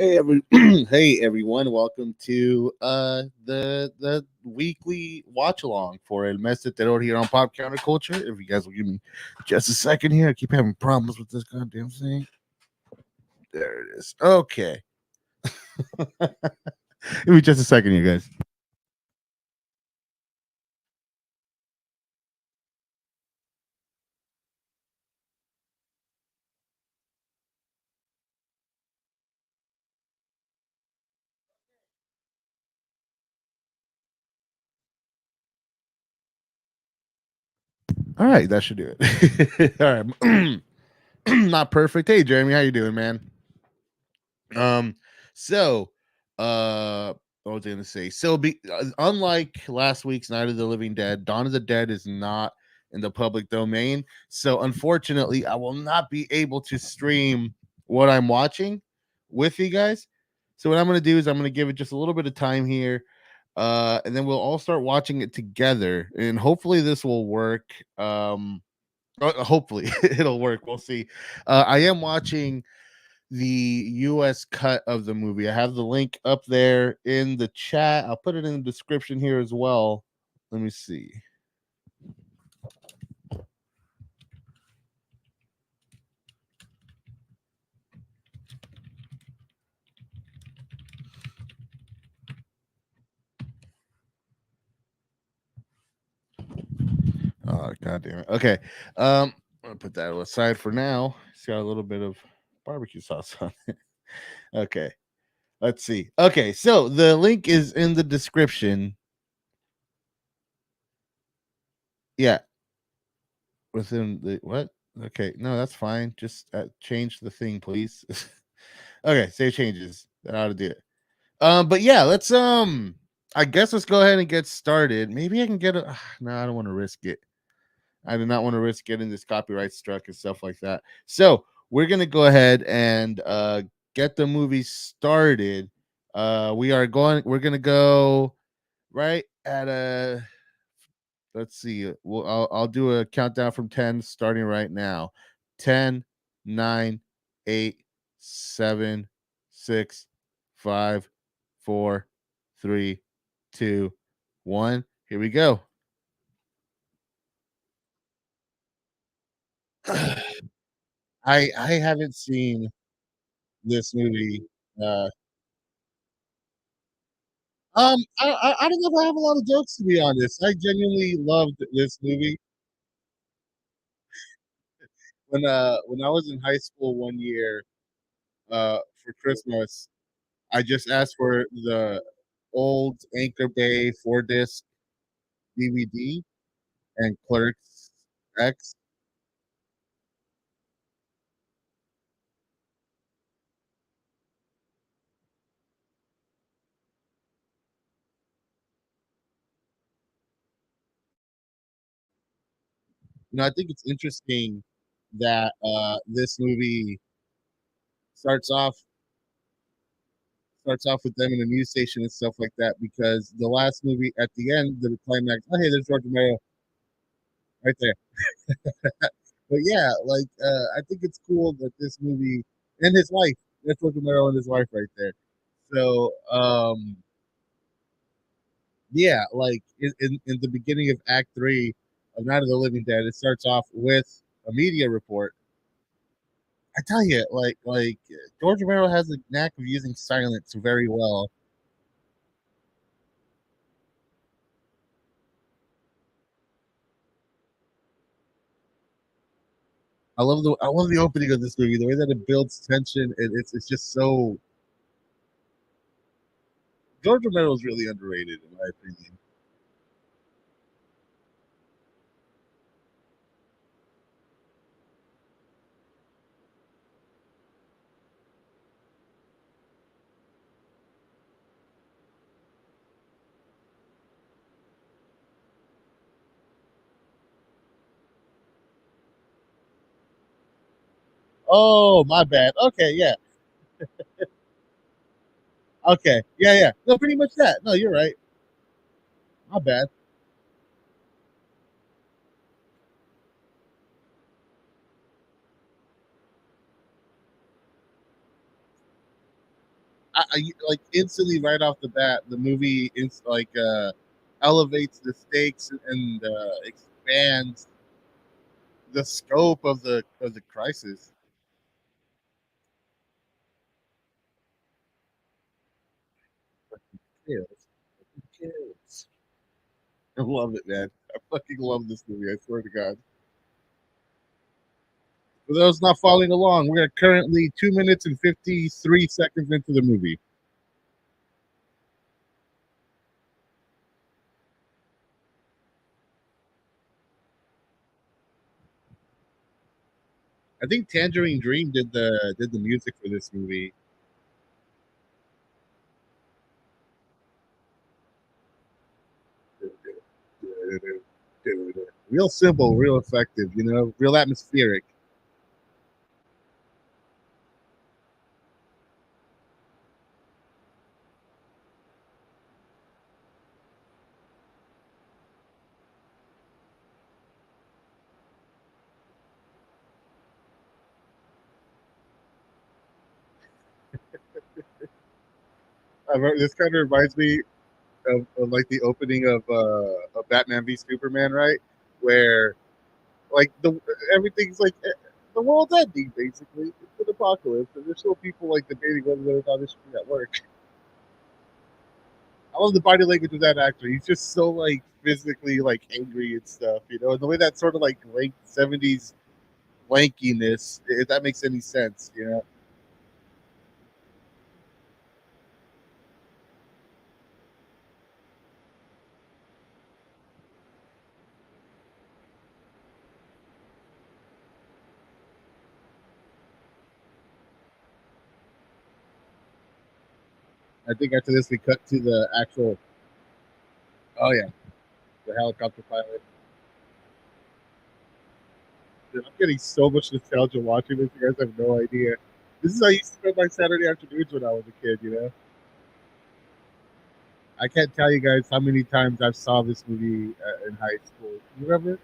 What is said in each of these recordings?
Hey everyone, welcome to the weekly watch along for El Mes de Terror here on Pop Counterculture. If you guys will give me just a second here, I keep having problems with this goddamn thing. There it is. Okay. Give me just a second here, guys. All right, that should do it. All right. Not perfect. Hey Jeremy, how you doing, man? Um, so, what was I gonna say? Unlike last week's Night of the Living Dead, Dawn of the Dead is not in the public domain. So, unfortunately, I will not be able to stream what I'm watching with you guys. So, what I'm gonna do is I'm gonna give it just a little bit of time here, and then we'll all start watching it together, and hopefully, this will work. Hopefully, it'll work. We'll see. I am watching the US cut of the movie. I have the link up there in the chat. I'll put it in the description here as well. Let me see. Oh god damn it. Okay. I'll put that aside for now. It's got a little bit of barbecue sauce on it. Okay. Let's see. Okay, so the link is in the description. Yeah, within the what? Okay, no, that's fine. Just change the thing, please. Okay, save changes. That ought to do it. But yeah, let's. I guess let's go ahead and get started. Maybe I can get a. No, I don't want to risk it. I do not want to risk getting this copyright struck and stuff like that. So we're gonna go ahead and get the movie started. We are going. We're gonna go right at a. Let's see. I'll do a countdown from 10, starting right now. 10, 9, 8, 7, 6, 5, 4, 3, 2, 1. Here we go. I haven't seen this movie. Uh, I don't know if I have a lot of jokes, to be honest. I genuinely loved this movie. When I was in high school one year, for Christmas, I just asked for the old Anchor Bay 4 disc DVD and Clerks X. I think it's interesting that this movie starts off starts off with them in a news station and stuff like that, because the last movie at the end, the climax, oh hey, there's George Romero right there. But yeah, like I think it's cool that this movie and his wife, that's George Romero and his wife right there. So yeah, like in the beginning of Act Three of Night of the Living Dead, it starts off with a media report. I tell you, George Romero has a knack of using silence very well. I love the opening of this movie, the way that it builds tension. It's just so. George Romero is really underrated in my opinion. Oh, my bad. Okay, yeah. Okay, yeah, yeah. No, pretty much that. No, you're right. My bad. like instantly right off the bat, the movie is like elevates the stakes and expands the scope of the crisis. Kills. Kills. I love it, man. I fucking love this movie. I swear to God. For those not following along, we are currently 2 minutes and 53 seconds into the movie. I think Tangerine Dream did the music for this movie. Real simple, real effective, real atmospheric. This kind of reminds me of like the opening of Batman v Superman, right? Where like everything's like the world's ending basically. It's an apocalypse, and there's still people like debating whether or not this should be at work. I love the body language of that actor. He's just so like physically like angry and stuff, and the way that sort of like late '70s lankiness, if that makes any sense. I think after this we cut to the actual. Oh yeah, the helicopter pilot. Dude, I'm getting so much nostalgia watching this. You guys have no idea. This is how I used to spend my Saturday afternoons when I was a kid. I can't tell you guys how many times I saw this movie in high school. You remember?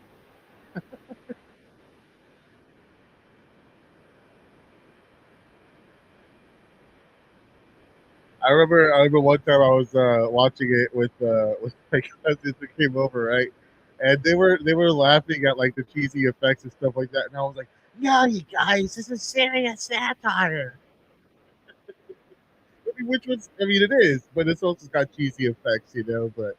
I remember one time I was watching it with my cousins that came over, right? And they were laughing at like the cheesy effects and stuff like that, and I was like, "No, you guys, this is serious satire." I mean, it is, but it's also got cheesy effects. But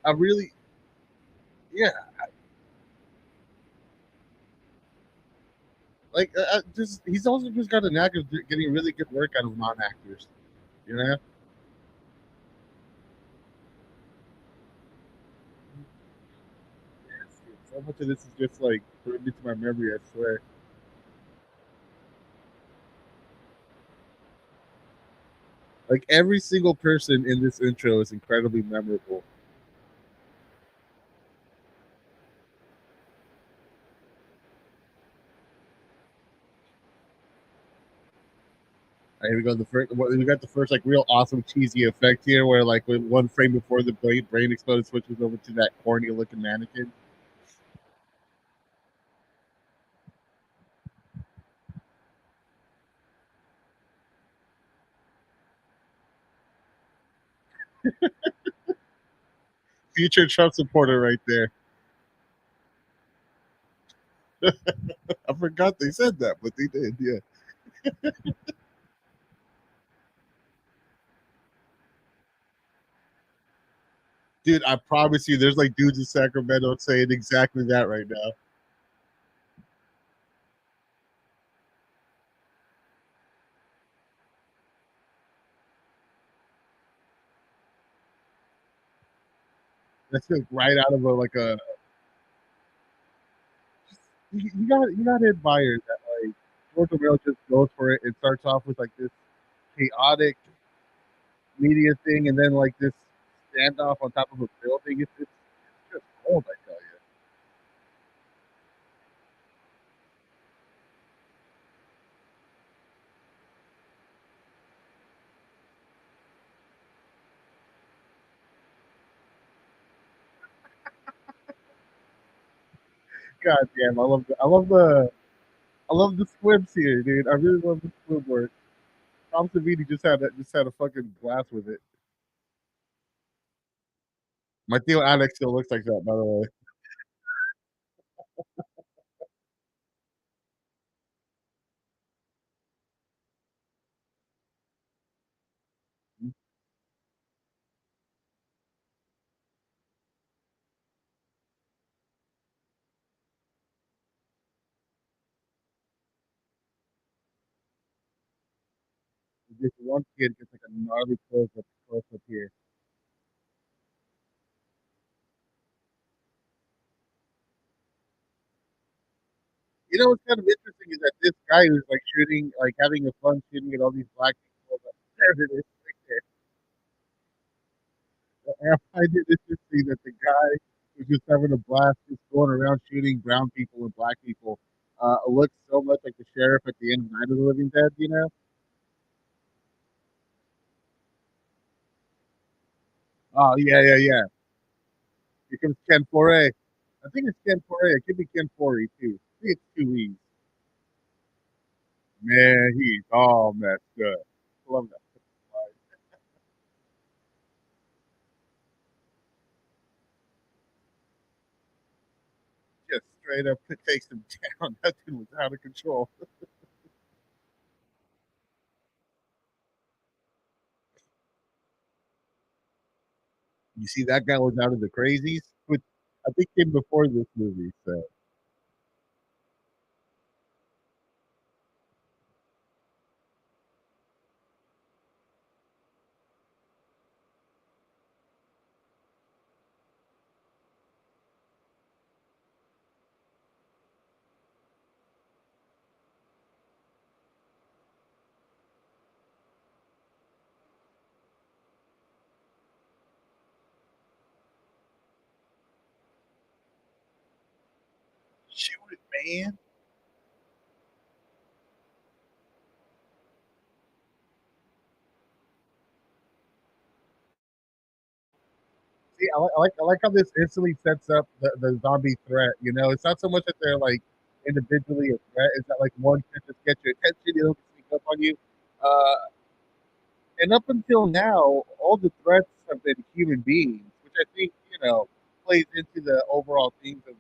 I really, yeah, like just he's also just got a knack of getting really good work out of non actors. You know, yes, so much of this is just like burned into my memory. I swear. Like every single person in this intro is incredibly memorable. Here we go. We got the first like real awesome cheesy effect here, where like with one frame before the brain exploded, switches over to that corny looking mannequin. Future Trump supporter right there. I forgot they said that, but they did. Yeah, dude. I promise you, there's like dudes in Sacramento saying exactly that right now. That's like right out of a like a. You gotta admire that like George Romero just goes for it. It starts off with like this chaotic media thing, and then like this standoff on top of a building. It's just cold, I tell you. God damn, I love the I love the squibs here, dude. I really love the squib work. Tom Savini just had a fucking blast with it. My Theo Alex still looks like that, by the way. This one kid gets like a gnarly close up here. You know what's kind of interesting is that this guy who's like shooting, like having a fun shooting at all these black people. There it is, right there. I find it interesting that the guy who's just having a blast, just going around shooting brown people and black people, looks so much like the sheriff at the end of Night of the Living Dead. You know? Oh yeah, yeah, yeah. Here comes Ken Foray. I think it's Ken Foray. It could be Ken Foray too. I think it's two E's. Man, he's all messed up. Love that. Just straight up takes him down. That dude was out of control. You see, that guy was out of the crazies, which I think came before this movie. So shoot it, man. See, I like how this instantly sets up the zombie threat. You know, it's not so much that they're like individually a threat. It's that like one can just get your attention, they don't sneak up on you. Uh, and up until now, all the threats have been human beings, which I think plays into the overall themes of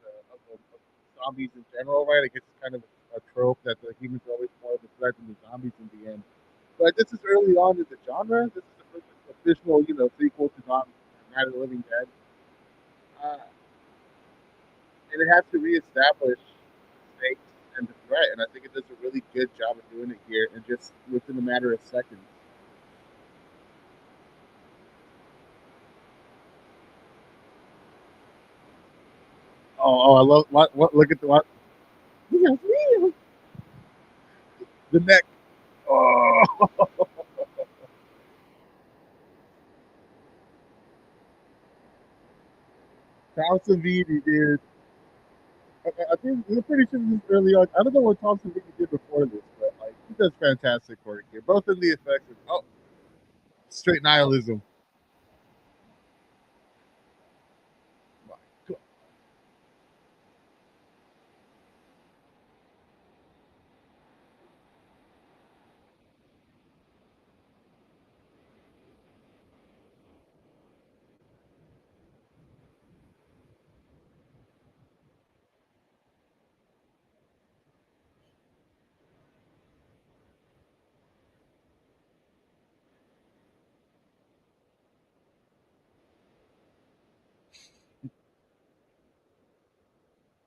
zombies in general, right? I guess it's kind of a trope that the humans are always more of a threat than the zombies in the end. But this is early on in the genre. This is the first official, sequel to Night of the Living Dead, and it has to reestablish stakes and the threat. And I think it does a really good job of doing it here, and just within a matter of seconds. I love what look at the neck. Oh, Tom Savini, dude. I think we're pretty sure this is early on. I don't know what Tom Savini did before this, but like he does fantastic work here, both in the effects and straight nihilism.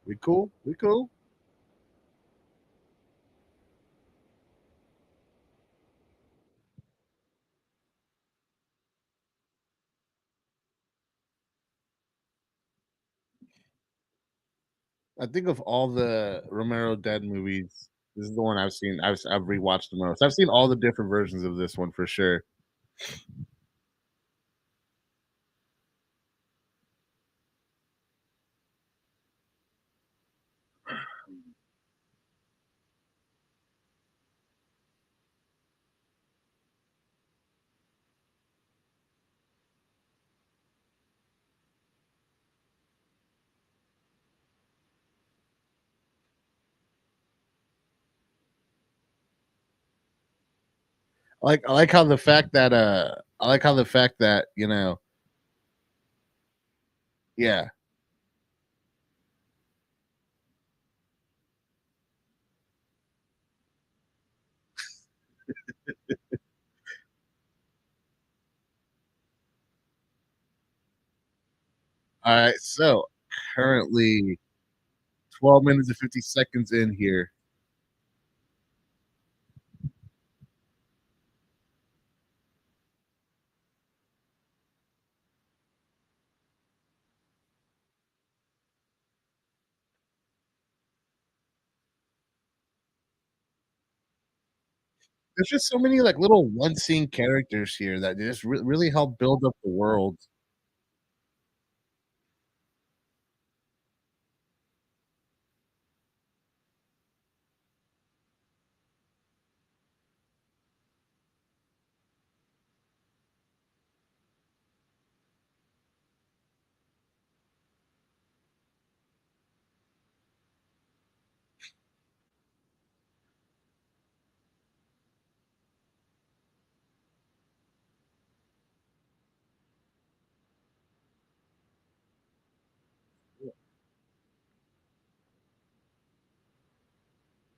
We cool? We cool? I think of all the Romero Dead movies, this is the one I've seen. I've rewatched the most. I've seen all the different versions of this one for sure. I like how the fact that, I like how the fact that, yeah. Alright, so currently 12 minutes and 50 seconds in here. There's just so many, like, little one scene characters here that just really help build up the world.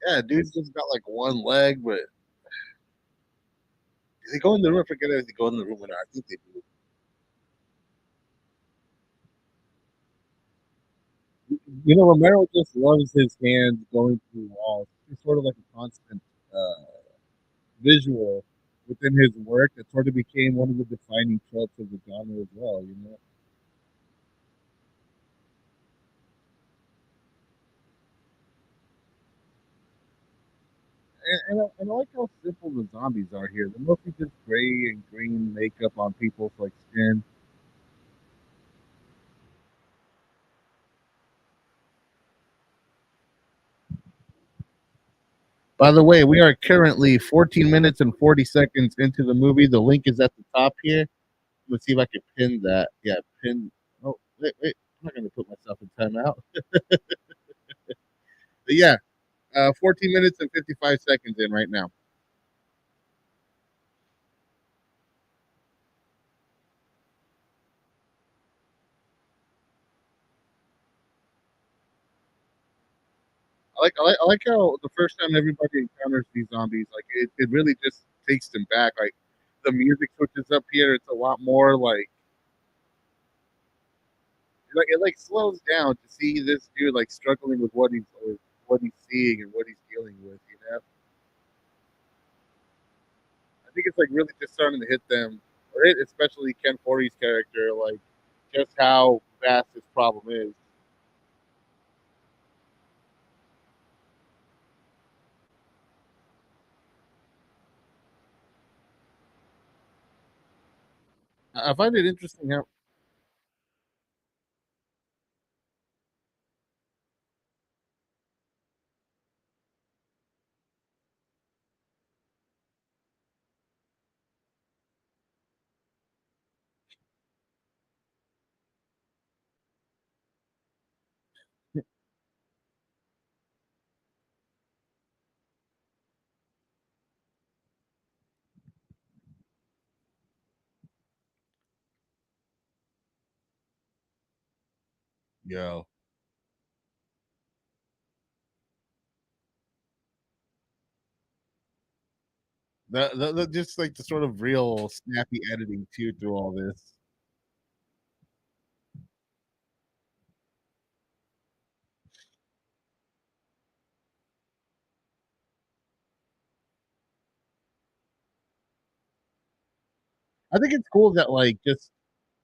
Yeah, dude's just got, like, one leg, but do they go in the room? I forget if they go in the room or not. I think they do. Romero just loves his hands going through walls. It's sort of like a constant, uh, visual within his work that sort of became one of the defining tropes of the genre as well, you know? And I like how simple the zombies are here. They're mostly just gray and green makeup on people's, like, skin. By the way, we are currently 14 minutes and 40 seconds into the movie. The link is at the top here. Let's see if I can pin that. Yeah, pin. Oh, wait, wait. I'm not going to put myself in timeout. But yeah, 14 minutes and 55 seconds in right now. I like how the first time everybody encounters these zombies, like it really just takes them back. Like the music switches up here. It's a lot more like it like slows down to see this dude like struggling with what he's seeing and what he's dealing with. You know, I think it's like really just starting to hit them, or hit especially Ken Forey's character, like just how vast this problem is. I find it interesting how yo just like the sort of real snappy editing too through all this. I think it's cool that like just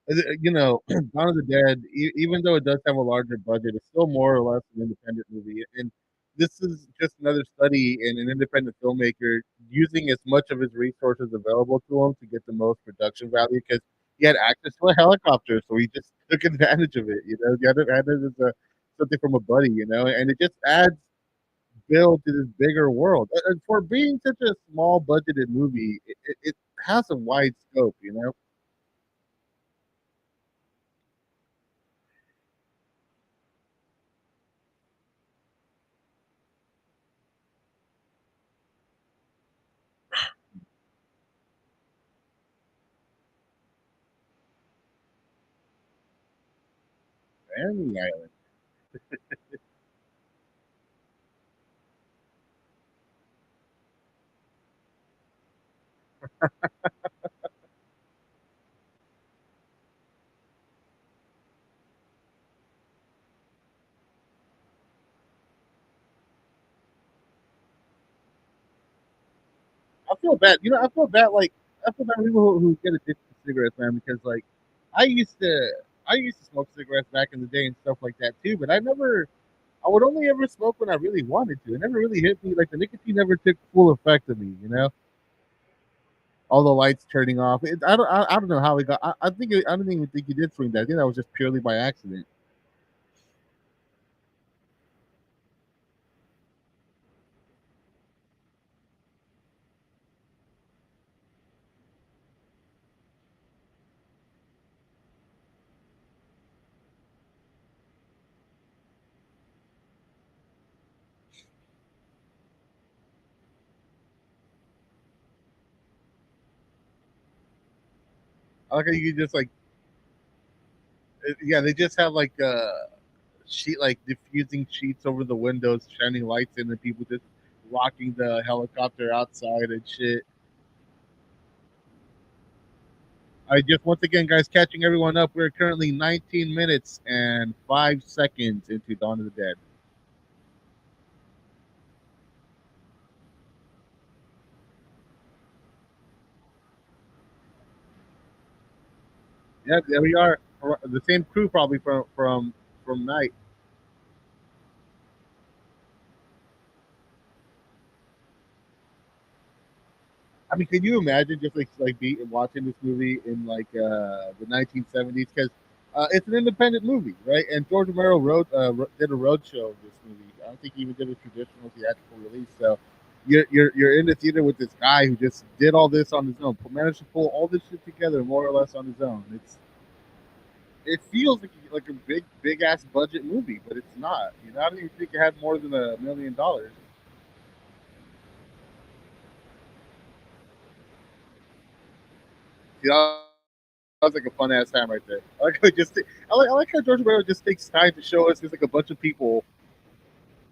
Dawn of the Dead, even though it does have a larger budget, it's still more or less an independent movie. And this is just another study in an independent filmmaker using as much of his resources available to him to get the most production value because he had access to a helicopter, so he just took advantage of it. He had it as something from a buddy, and it just adds build to this bigger world. And for being such a small budgeted movie, it has a wide scope. Coney Island. I feel bad. I feel bad. Like I feel bad for people who get addicted to cigarettes, man. Because like I used to, I used to smoke cigarettes back in the day and stuff like that too. But I would only ever smoke when I really wanted to. It never really hit me. Like the nicotine never took full effect of me. All the lights turning off. I don't know how it got. I don't even think he did swing that. I think that was just purely by accident. I like how you could just like, yeah, they just have like sheet like diffusing sheets over the windows, shining lights in, and people just rocking the helicopter outside and shit. I just once again, guys, catching everyone up. We're currently 19 minutes and 5 seconds into Dawn of the Dead. Yeah, there we are. The same crew probably from Night. I mean, can you imagine just like be watching this movie in like the 1970s? Because it's an independent movie, right? And George Romero did a road show of this movie. I don't think he even did a traditional theatrical release. So you're in the theater with this guy who just did all this on his own, managed to pull all this shit together more or less on his own. It feels like a big ass budget movie, but it's not. I don't even think it had more than $1 million. That was like a fun ass time right there. I like how George Romero just takes time to show us there's like a bunch of people.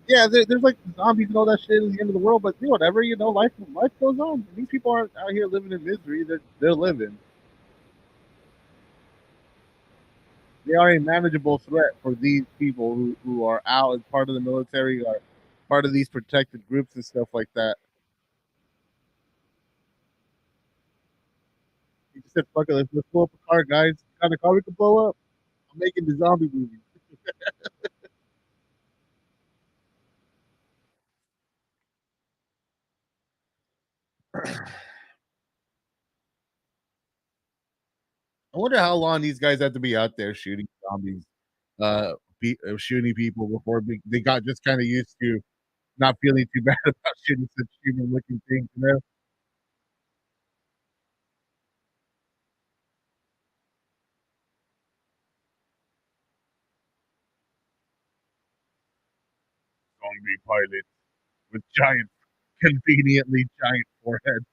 Yeah, there's like zombies and all that shit in the end of the world, but whatever, life goes on. These people aren't out here living in misery. They're living. They are a manageable threat for these people who are out as part of the military or part of these protected groups and stuff like that. He just said, "Fuck it, let's blow up a car, guys. What kind of car we can blow up? I'm making the zombie movie." I wonder how long these guys have to be out there shooting zombies, uh, shooting people before they got just kind of used to not feeling too bad about shooting such human looking things. Zombie pilots with giant, conveniently giant foreheads.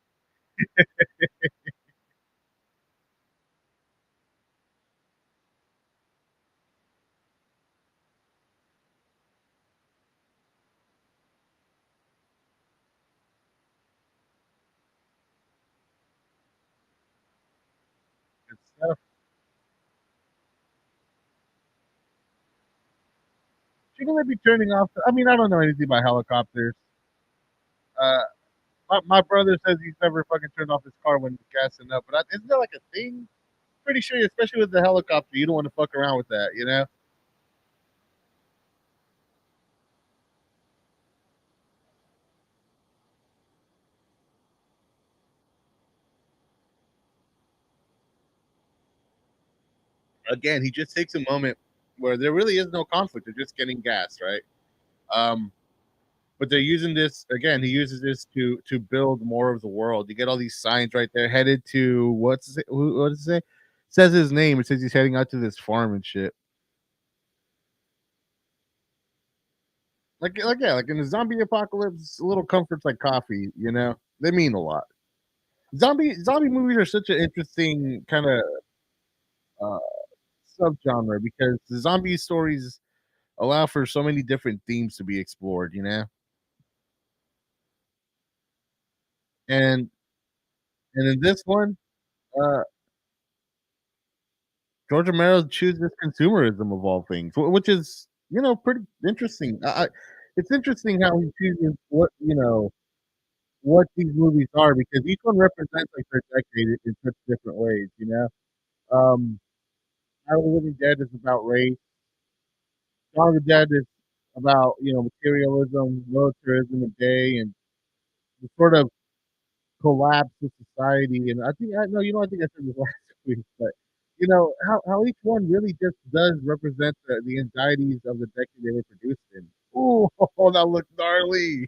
And stuff. You're gonna be turning off. I mean, I don't know anything about helicopters. Uh, my brother says he's never fucking turned off his car when he's gassing up. But isn't that like a thing? Pretty sure, especially with the helicopter, you don't want to fuck around with that. Again, he just takes a moment where there really is no conflict. They're just getting gas, right? Um, but they're using this again. He uses this to build more of the world. You get all these signs right there, headed to what does it say? It says his name. It says he's heading out to this farm and shit. Like yeah, like in the zombie apocalypse, little comforts like coffee. They mean a lot. Zombie movies are such an interesting kind of uh, subgenre because the zombie stories allow for so many different themes to be explored, you know? And in this one, uh, George Romero chooses consumerism of all things, which is, pretty interesting. It's interesting how he chooses what these movies are because each one represents like their decade in such different ways, you know? Night of the Living Dead is about race. Dawn of the Dead is about, materialism, militarism, and day, and the sort of collapse of society. And I think I no, I think I said this last week, but how each one really just does represent the anxieties of the decade they were produced in. Ooh, oh, that looks gnarly.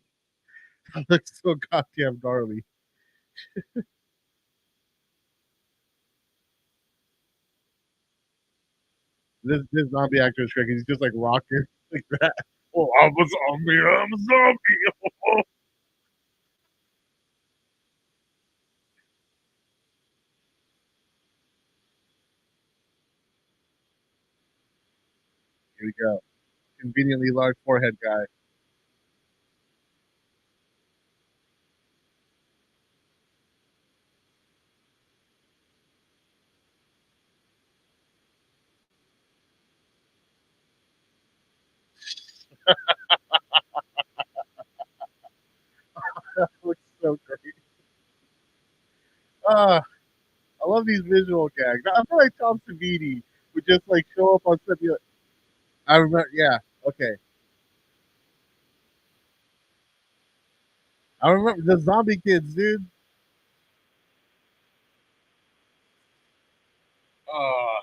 That looks so goddamn gnarly. This zombie actor is crazy. He's just like rocking like that. Oh, I'm a zombie. I'm a zombie. Here we go. Conveniently large forehead guy. That looks so great. Ah, I love these visual gags. I feel like Tom Savini would just like show up on set. Like, I remember, yeah, okay. I remember the zombie kids, dude. Oh,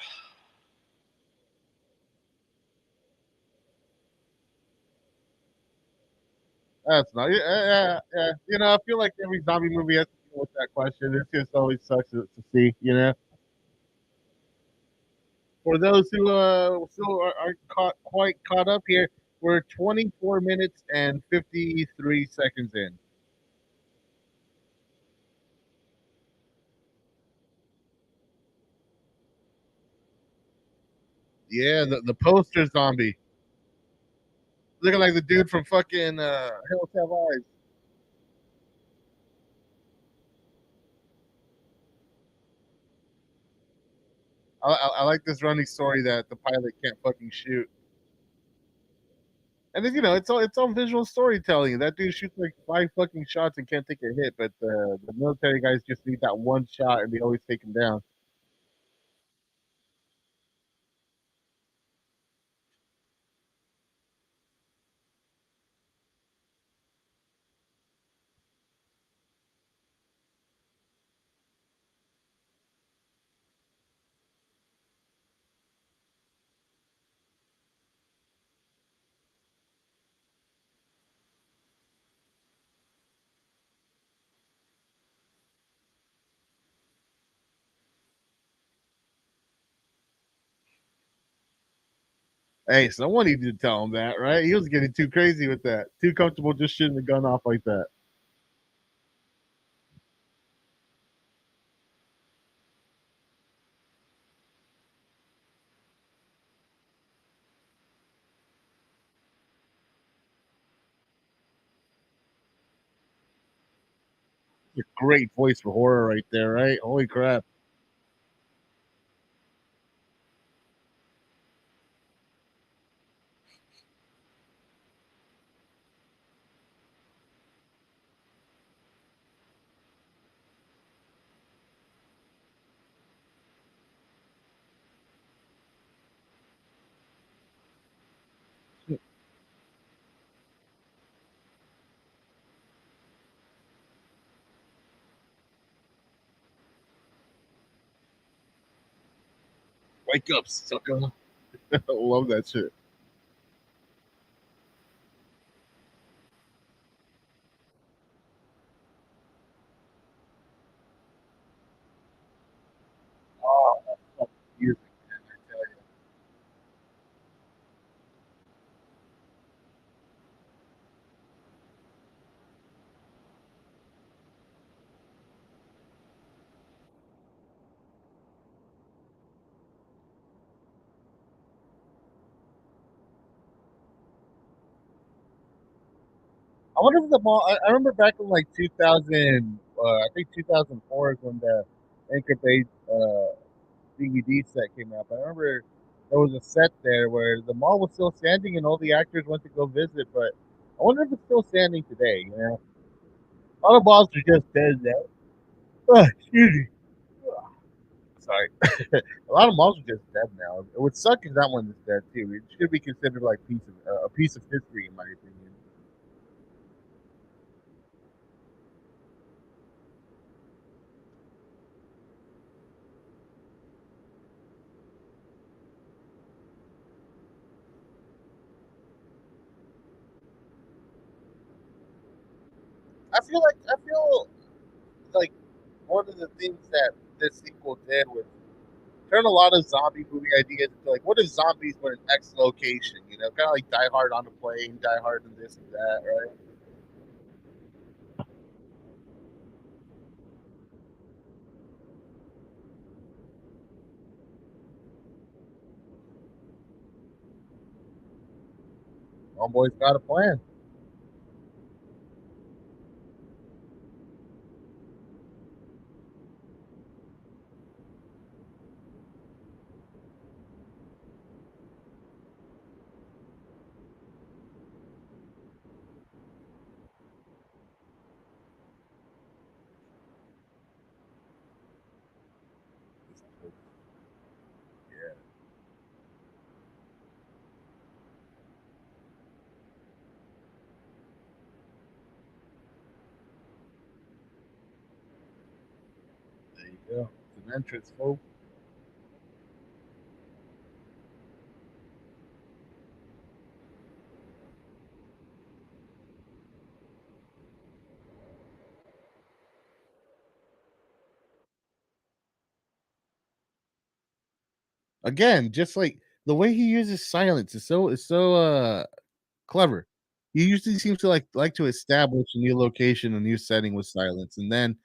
that's not. Yeah, yeah, yeah. I feel like every zombie movie has to deal with that question. It just always sucks to see. For those who still aren't quite caught up here, we're 24 minutes and 53 seconds in. Yeah, the poster zombie looking like the dude from fucking Hills Have Eyes. I like this running story that the pilot can't fucking shoot. And then it's all visual storytelling. That dude shoots like five fucking shots and can't take a hit, but the military guys just need that one shot and they always take him down. Hey, someone needed to tell him that, right? He was getting too crazy with that, too comfortable just shooting the gun off like that. It's a great voice for horror right there, right? Holy crap! Wake up, sucker! I love that shit. Oh, that fucking music, man! I tell you. I wonder if the mall. I remember back in like 2000. I think 2004 is when the Anchor Bay DVD set came out. But I remember there was a set there where the mall was still standing and all the actors went to go visit. But I wonder if it's still standing today. You know, all the malls are just dead now. Excuse me. Sorry. A lot of malls are just dead now. It would suck if that one is dead too. It should be considered like a piece of history, in my opinion. I feel like one of the things that this sequel did was turn a lot of zombie movie ideas into like, what if zombies were in X location? You know, kind of like Die Hard on a plane, Die Hard and this and that, right? Homeboy's got a plan. Yeah, there you go. It's an entrance, folks. Again, just like the way he uses silence is so clever. He usually seems to like to establish a new location, a new setting with silence, and then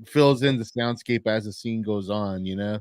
fills in the soundscape as the scene goes on, you know?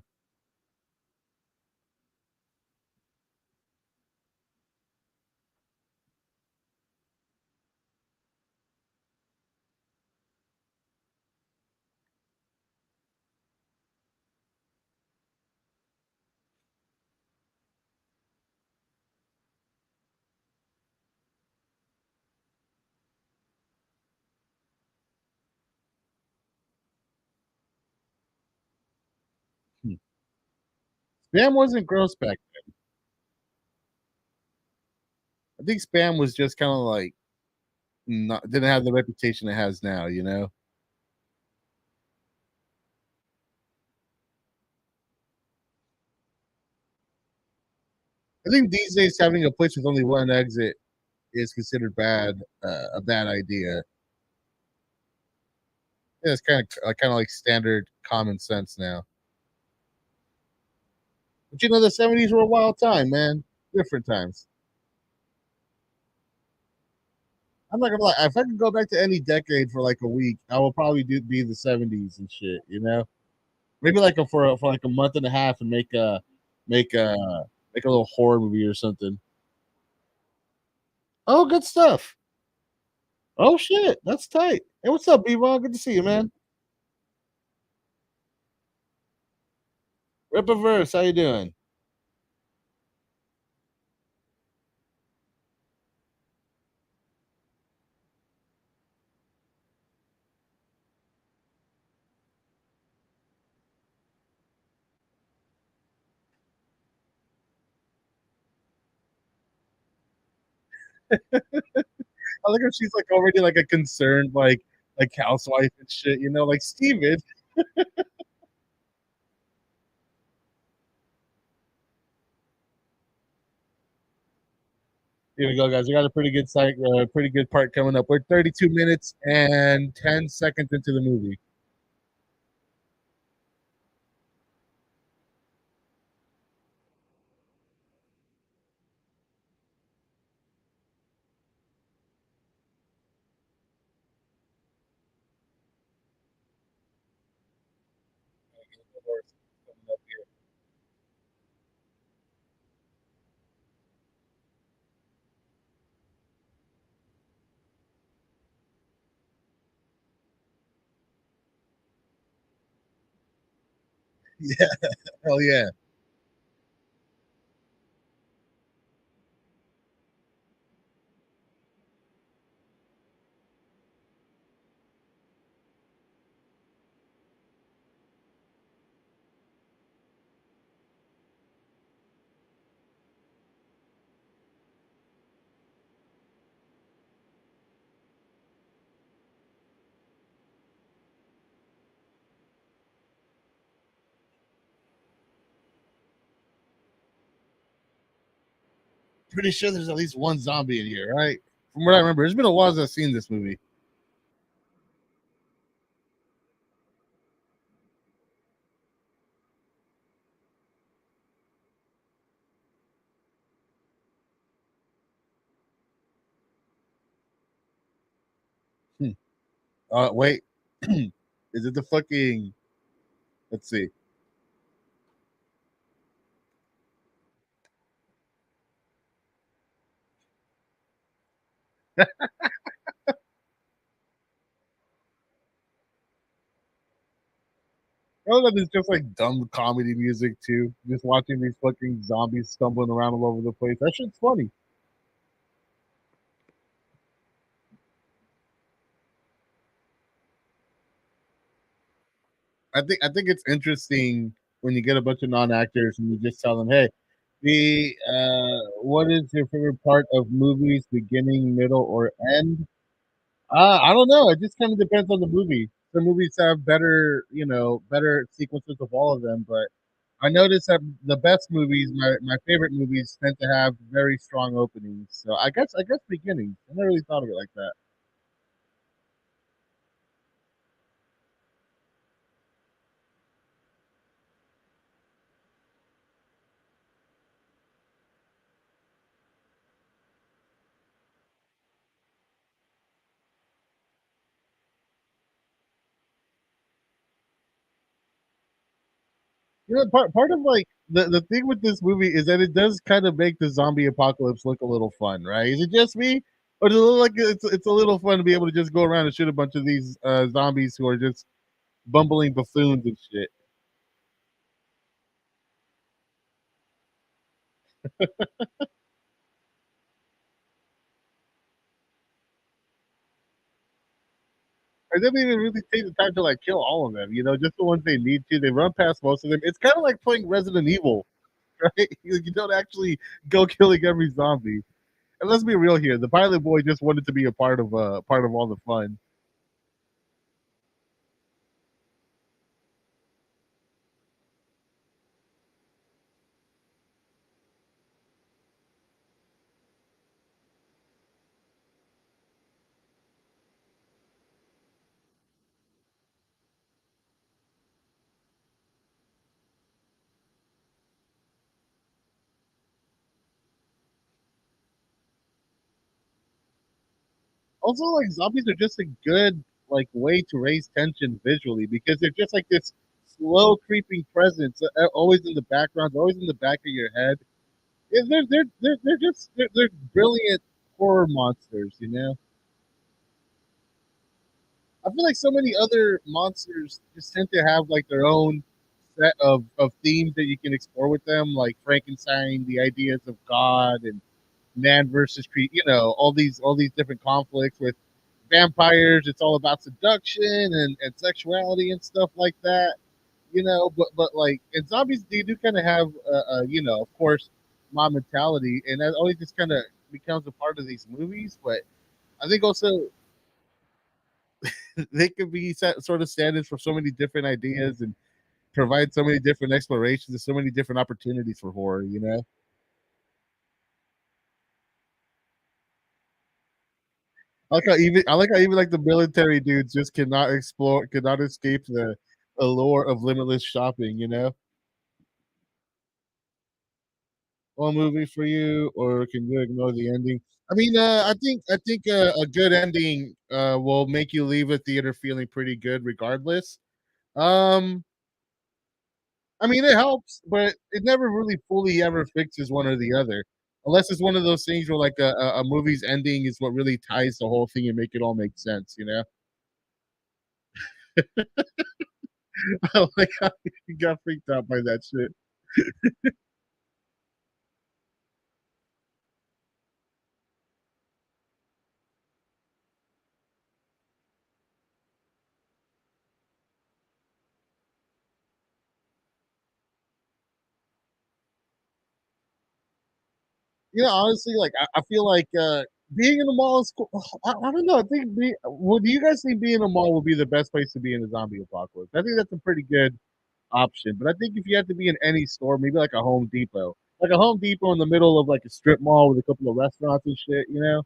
Hmm. Spam wasn't gross back I think Spam was just kinda like not didn't have the reputation it has now, you know? I think these days having a place with only one exit is considered a bad idea. Yeah, it's kinda like standard common sense now. But, you know, the '70s were a wild time, man. Different times. I'm not gonna lie, if I could go back to any decade for, like, a week, I will probably do be the '70s and shit, you know? Maybe, like, for, like, a month and a half and make a make a little horror movie or something. Oh, good stuff. Oh, shit, that's tight. Hey, what's up, B-Ball? Good to see you, man. Rip a verse, how you doing? I like how she's, like, already, like, a concerned, like, housewife and shit, you know? Like, "Steven." Here we go, guys. We got a pretty good part coming up. We're 32 minutes and 10 seconds into the movie. Yeah, hell yeah. Pretty sure there's at least one zombie in here, right? From what I remember, it's been a while since I've seen this movie. Hmm. Wait, is it the fucking? Let's see. Oh, that is just like dumb comedy music too. Just watching these fucking zombies stumbling around all over the place. That shit's funny. I think it's interesting when you get a bunch of non-actors and you just tell them, "Hey, what is your favorite part of movies, beginning, middle, or end?" I don't know. It just kind of depends on the movie. Some movies have better, better sequences of all of them, but I noticed that the best movies, my favorite movies, tend to have very strong openings. So I guess beginnings. I never really thought of it like that. Part of like the thing with this movie is that it does kind of make the zombie apocalypse look a little fun, right? Is it just me, or does it look like it's a little fun to be able to just go around and shoot a bunch of these zombies who are just bumbling buffoons and shit? I didn't even really take the time to like kill all of them. Just the ones they need to. They run past most of them. It's kind of like playing Resident Evil, right? You don't actually go killing every zombie. And let's be real here. The pilot boy just wanted to be a part of all the fun. Also, like zombies are just a good like way to raise tension visually because they're just like this slow creeping presence, always in the background, always in the back of your head. Yeah, they're brilliant horror monsters. I feel like so many other monsters just tend to have like their own set of themes that you can explore with them, like Frankenstein, the ideas of God and man versus creature, all these different conflicts with vampires. It's all about seduction and sexuality and stuff like that. But like in zombies, they do kind of have of course, mob mentality, and that always just kind of becomes a part of these movies. But I think also they could be sort of standards for so many different ideas and provide so many different explorations and so many different opportunities for horror. I like how even like the military dudes just cannot escape the allure of limitless shopping. One movie for you, or can you ignore the ending? I mean, I think a good ending will make you leave a theater feeling pretty good regardless. Um, I mean, it helps, but it never really fully ever fixes one or the other, unless it's one of those things where like a movie's ending is what really ties the whole thing and make it all make sense. I like how you got freaked out by that shit. You know, honestly, like I feel like being in the mall is cool. I don't know. I think well, do you guys think being in a mall would be the best place to be in a zombie apocalypse? I think that's a pretty good option. But I think if you had to be in any store, maybe like a Home Depot, like a Home Depot in the middle of like a strip mall with a couple of restaurants and shit, you know?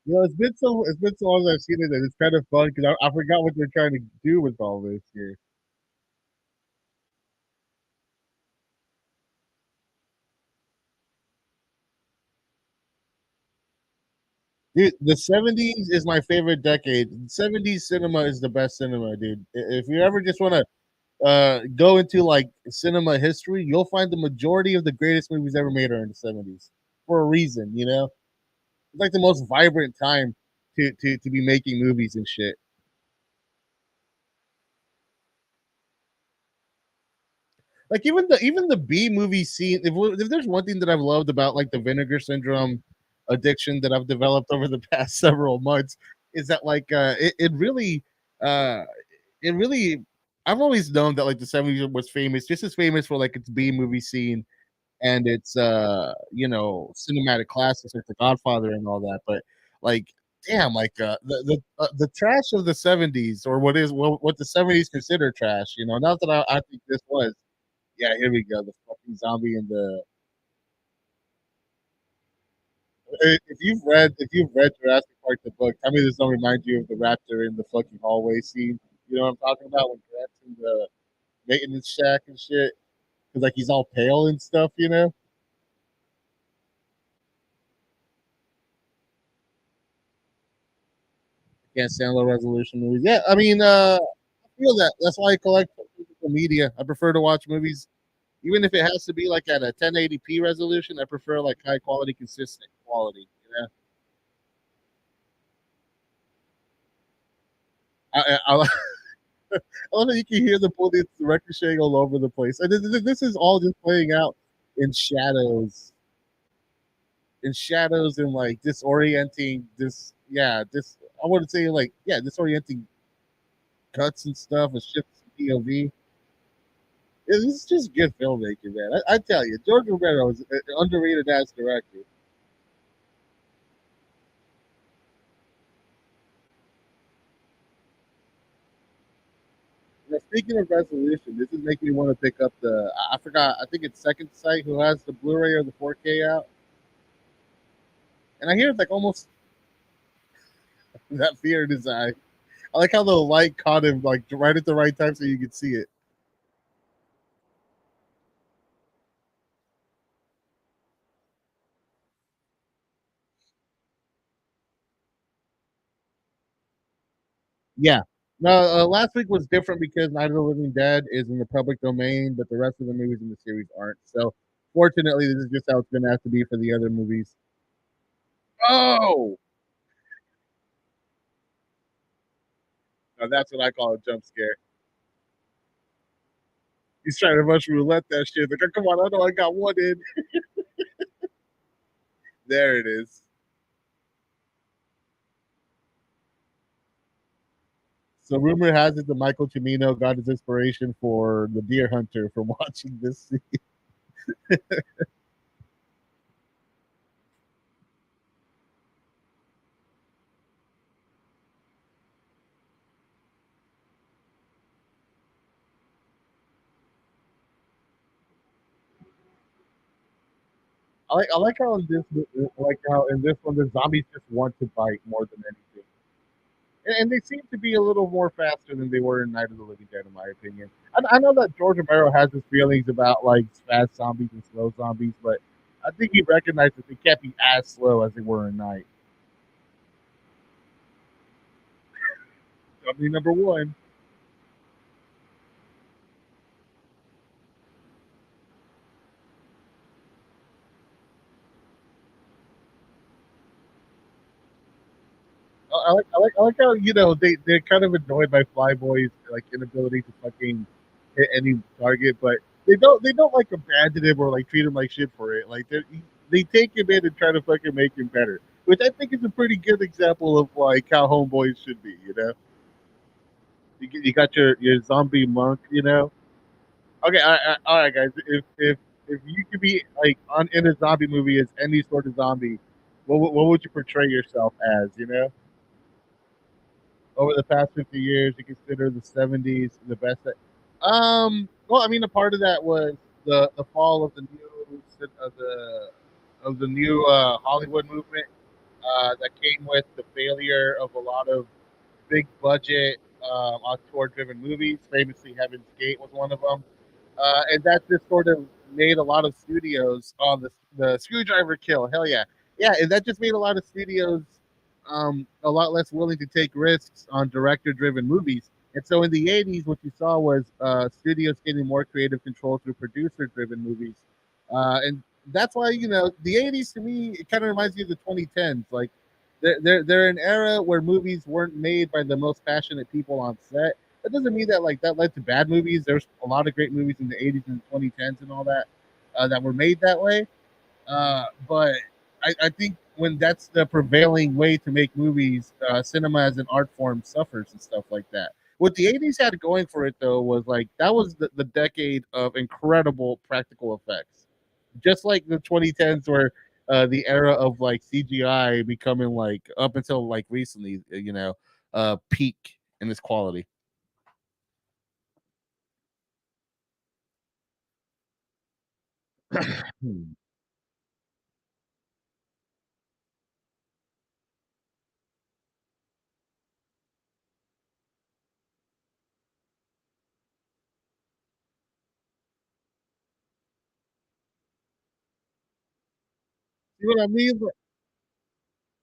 You know, it's been so long I've seen it that it's kind of fun because I forgot what they're trying to do with all this here. Dude, the '70s is my favorite decade. '70s cinema is the best cinema, dude. If you ever just want to go into like cinema history, you'll find the majority of the greatest movies ever made are in the '70s for a reason. You know, it's like the most vibrant time to be making movies and shit. Like even the B movie scene. If there's one thing that I've loved about like the vinegar syndrome addiction that I've developed over the past several months is that like uh it really I've always known that like the '70s was famous, just as famous for like its B movie scene and its cinematic classics like The Godfather and all that. But like damn, like the trash of the '70s or what the '70s consider trash, not that I think this was. Yeah, here we go. The fucking zombie and the if you've read Jurassic Park the book, tell me this don't remind you of the raptor in the fucking hallway scene. You know what I'm talking about when Grant's in the maintenance shack and shit? Because like he's all pale and stuff, you know? Can't stand low resolution movies. Yeah, I mean, I feel that. That's why I collect physical media. I prefer to watch movies, even if it has to be like at a 1080p resolution. I prefer like high quality, consistent quality. I I love that you can hear the bullets ricocheting all over the place. And this is all just playing out in shadows, and like disorienting. I want to say like disorienting cuts and stuff, and shifts in POV. It's just good filmmaking, man. I tell you, George Romero is an underrated as director. Now, speaking of resolution, this is making me want to pick up the. I forgot. I think it's Second Sight who has the Blu-ray or the 4K out, and I hear it's like almost that fear in his eye. I like how the light caught him like right at the right time so you could see it. Yeah. No, last week was different because Night of the Living Dead is in the public domain, but the rest of the movies in the series aren't. So, fortunately, this is just how it's going to have to be for the other movies. Oh, now that's what I call a jump scare. He's trying to rush roulette that shit. Like, oh, come on, I know I got one in. There it is. So, rumor has it that Michael Cimino got his inspiration for the Deer Hunter from watching this. I like how in this one the zombies just want to bite more than anything. and they seem to be a little more faster than they were in Night of the Living Dead, in my opinion. I know that George Romero has his feelings about like fast zombies and slow zombies, but I think he recognized that they can't be as slow as they were in Night. Zombie number one. I like how they're kind of annoyed by Flyboy's like inability to fucking hit any target, but they don't like abandon him or like treat him like shit for it. Like they take him in and try to fucking make him better, which I think is a pretty good example of like how homeboys should be. You got your zombie monk. Okay, all right, guys. If you could be like on in a zombie movie as any sort of zombie, what would you portray yourself as? Over the past 50 years, you consider the 70s the best. Well, I mean, a part of that was the fall of the new Hollywood movement that came with the failure of a lot of big budget auteur driven movies. Famously, Heaven's Gate was one of them. And that just sort of made a lot of studios on the screwdriver kill. Hell yeah, yeah, and that just made a lot of studios a lot less willing to take risks on director-driven movies. And so in the '80s, what you saw was studios getting more creative control through producer-driven movies, and that's why the '80s to me it kind of reminds me of the 2010s. Like they're an era where movies weren't made by the most passionate people on set. That doesn't mean that like that led to bad movies. There's a lot of great movies in the '80s and 2010s and all that that were made that way. But I think when that's the prevailing way to make movies, cinema as an art form suffers and stuff like that. What the '80s had going for it though was like that was the decade of incredible practical effects, just like the 2010s were the era of like CGI becoming like up until like recently, peak in its quality. See what I mean?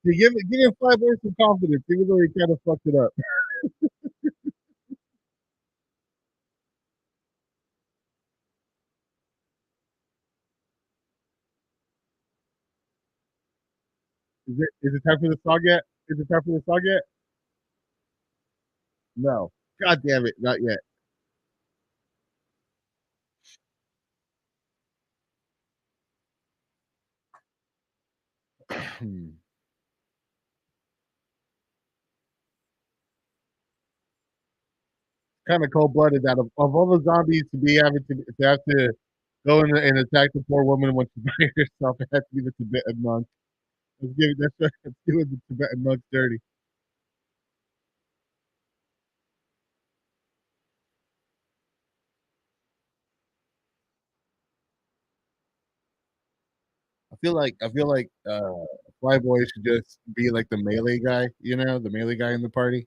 You give 5 words of confidence, even though he kind of fucked it up. Is it time for the song yet? Is it time for the song yet? No. God damn it, not yet. Kind of cold blooded that of all the zombies to be having to have to go in and attack the poor woman when she's by herself, it has to be the Tibetan monk. Let's give it the Tibetan monk dirty. I feel like Flyboy should just be like the melee guy, the melee guy in the party.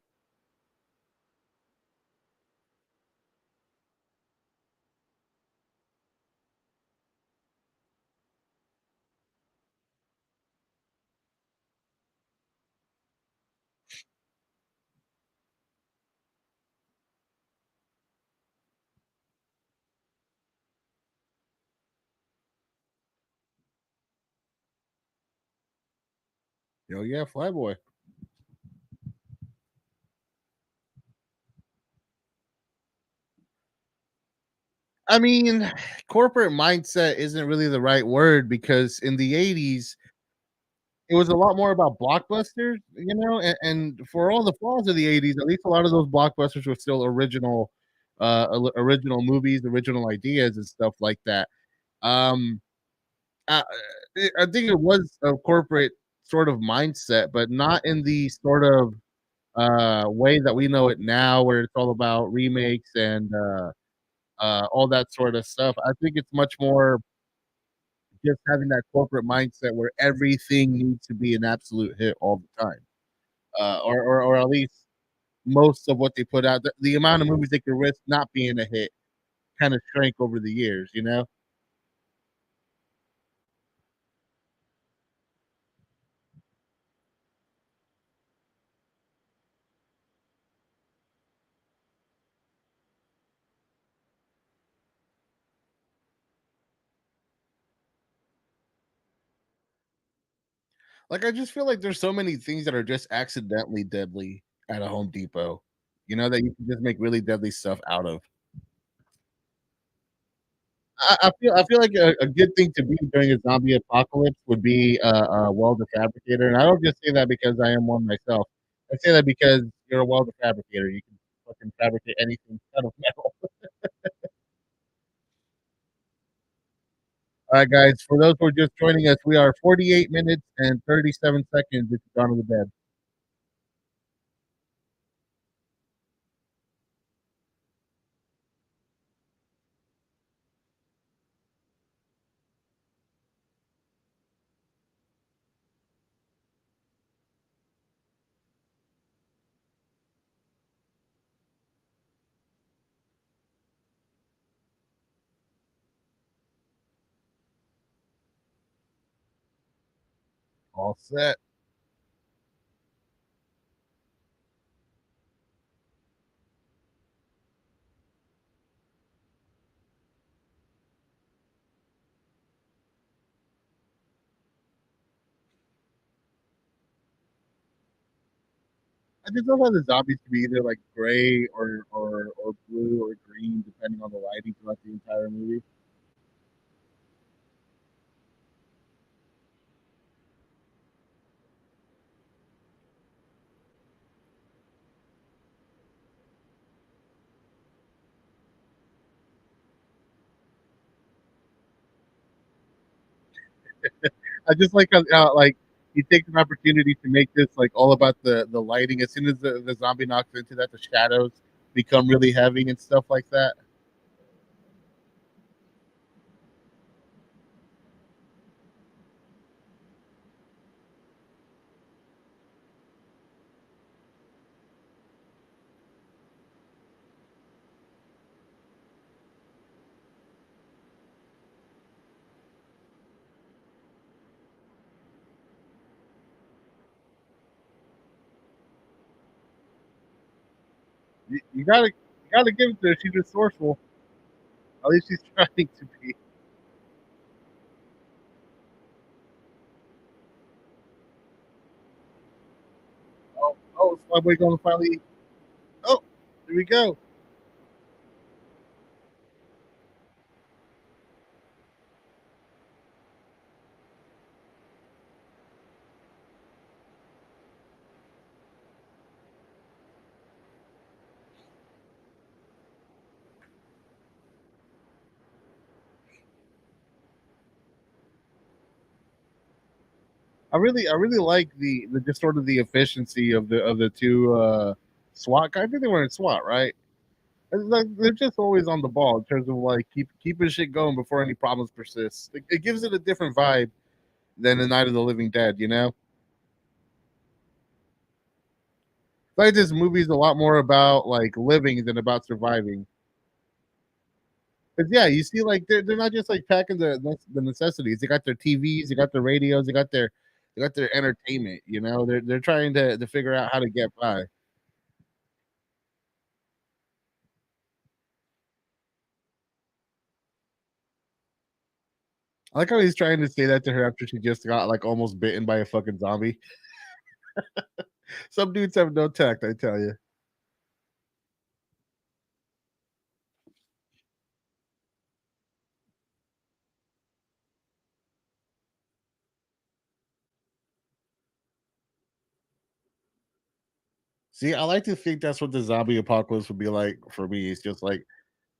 Yo, yeah, Flyboy. I mean, corporate mindset isn't really the right word because in the '80s, it was a lot more about blockbusters, and for all the flaws of the '80s, at least a lot of those blockbusters were still original movies, original ideas, and stuff like that. Um, I think it was a corporate sort of mindset, but not in the sort of way that we know it now, where it's all about remakes and all that sort of stuff. I think it's much more just having that corporate mindset where everything needs to be an absolute hit all the time, or at least. most of what they put out. The amount of movies they could risk not being a hit kind of shrank over the years, you know? Like, I just feel like there's so many things that are just accidentally deadly at a Home Depot, you know, that you can just make really deadly stuff out of. I feel like a good thing to be during a zombie apocalypse would be a welder fabricator, and I don't just say that because I am one myself. I say that because you're a welder fabricator. You can fucking fabricate anything out of metal. Alright, guys, for those who are just joining us, we are 48 minutes and 37 seconds if you've gone to the bed. All set. I just love how the zombies can be either, like, gray or blue or green depending on the lighting throughout the entire movie. I just like how like he takes an opportunity to make this like all about the lighting. As soon as the zombie knocks into that, the shadows become really heavy and stuff like that. You gotta give it to her. She's resourceful. At least she's trying to be. Oh, is my boy gonna finally? Oh, here we go. I really like the just sort of the efficiency of the two SWAT guys. I think they were in SWAT, right? It's like, they're just always on the ball in terms of like keeping shit going before any problems persist. It gives it a different vibe than the Night of the Living Dead, you know? Like this movie's a lot more about like living than about surviving. Because yeah, you see, like they're not just like packing the necessities. They got their TVs, they got their radios, they got their entertainment. You know, they're trying to figure out how to get by. I like how he's trying to say that to her after she just got like almost bitten by a fucking zombie. Some dudes have no tact, I tell you. See, I like to think that's what the zombie apocalypse would be like for me. It's just like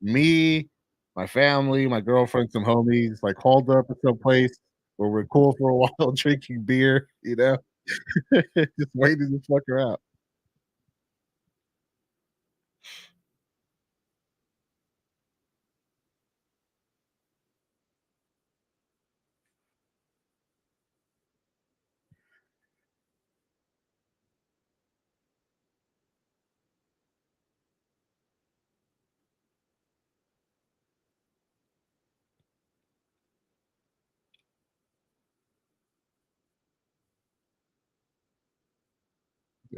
me, my family, my girlfriend, some homies, like hauled up at some place where we're cool for a while, drinking beer, you know, just waiting to fuck her out.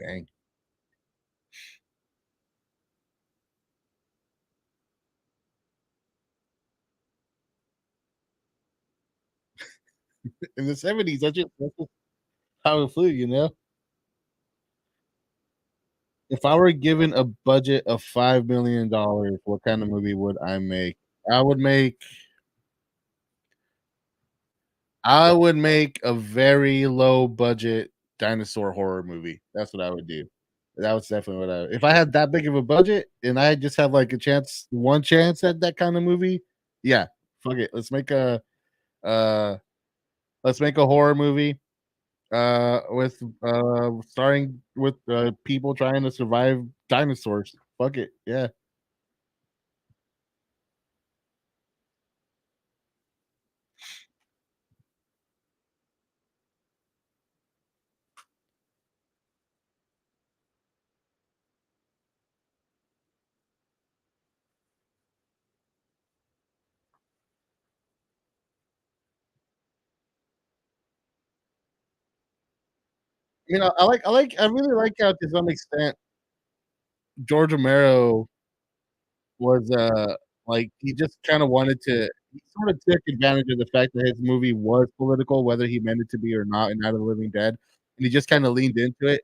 Dang. In the 70s, that's just how it flew, you know? If I were given a budget of $5,000,000, what kind of movie would I make? I would make I would make a very low budget dinosaur horror movie. That's what I would do. That was definitely what I if I had that big of a budget and I just have, like, a chance one chance at that kind of movie, yeah, fuck it. Uh, let's make a horror movie, with, starring with, people trying to survive dinosaurs. Fuck it, yeah. You know, I really like how to some extent George Romero was, like, he just kinda wanted to he sort of took advantage of the fact that his movie was political, whether he meant it to be or not in Night of the Living Dead, and he just kinda leaned into it,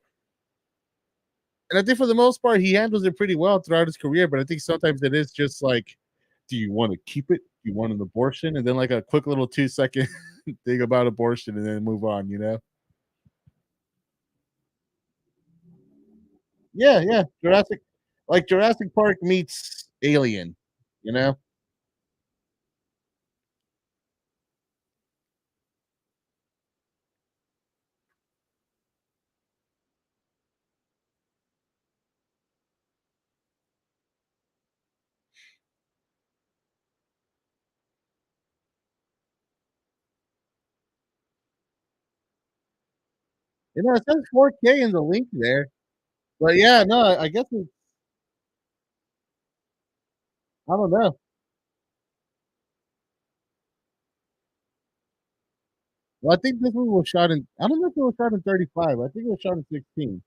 and I think for the most part, he handles it pretty well throughout his career, but I think sometimes it is just like, "Do you wanna keep it? Do you want an abortion?" And then, like, a quick little 2-second thing about abortion and then move on, you know? Yeah, yeah, Jurassic Park meets Alien, you know? You know, it says 4K in the link there. But yeah, no, I guess it's I don't know. Well, I think this one was shot in I don't know if it was shot in 35, I think it was shot in 16.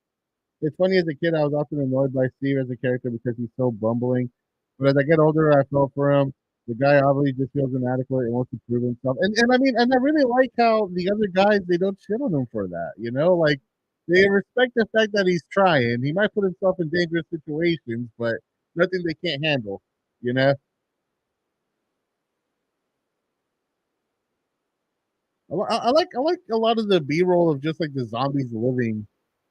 It's funny as a kid, I was often annoyed by Steve as a character because he's so bumbling, but as I get older, I felt for him. The guy obviously just feels inadequate and wants to prove himself, and I mean, and I really like how the other guys, they don't shit on him for that, you know, like, they respect the fact that he's trying. He might put himself in dangerous situations, but nothing they can't handle, you know? I like a lot of the B-roll of just, like, the zombies living,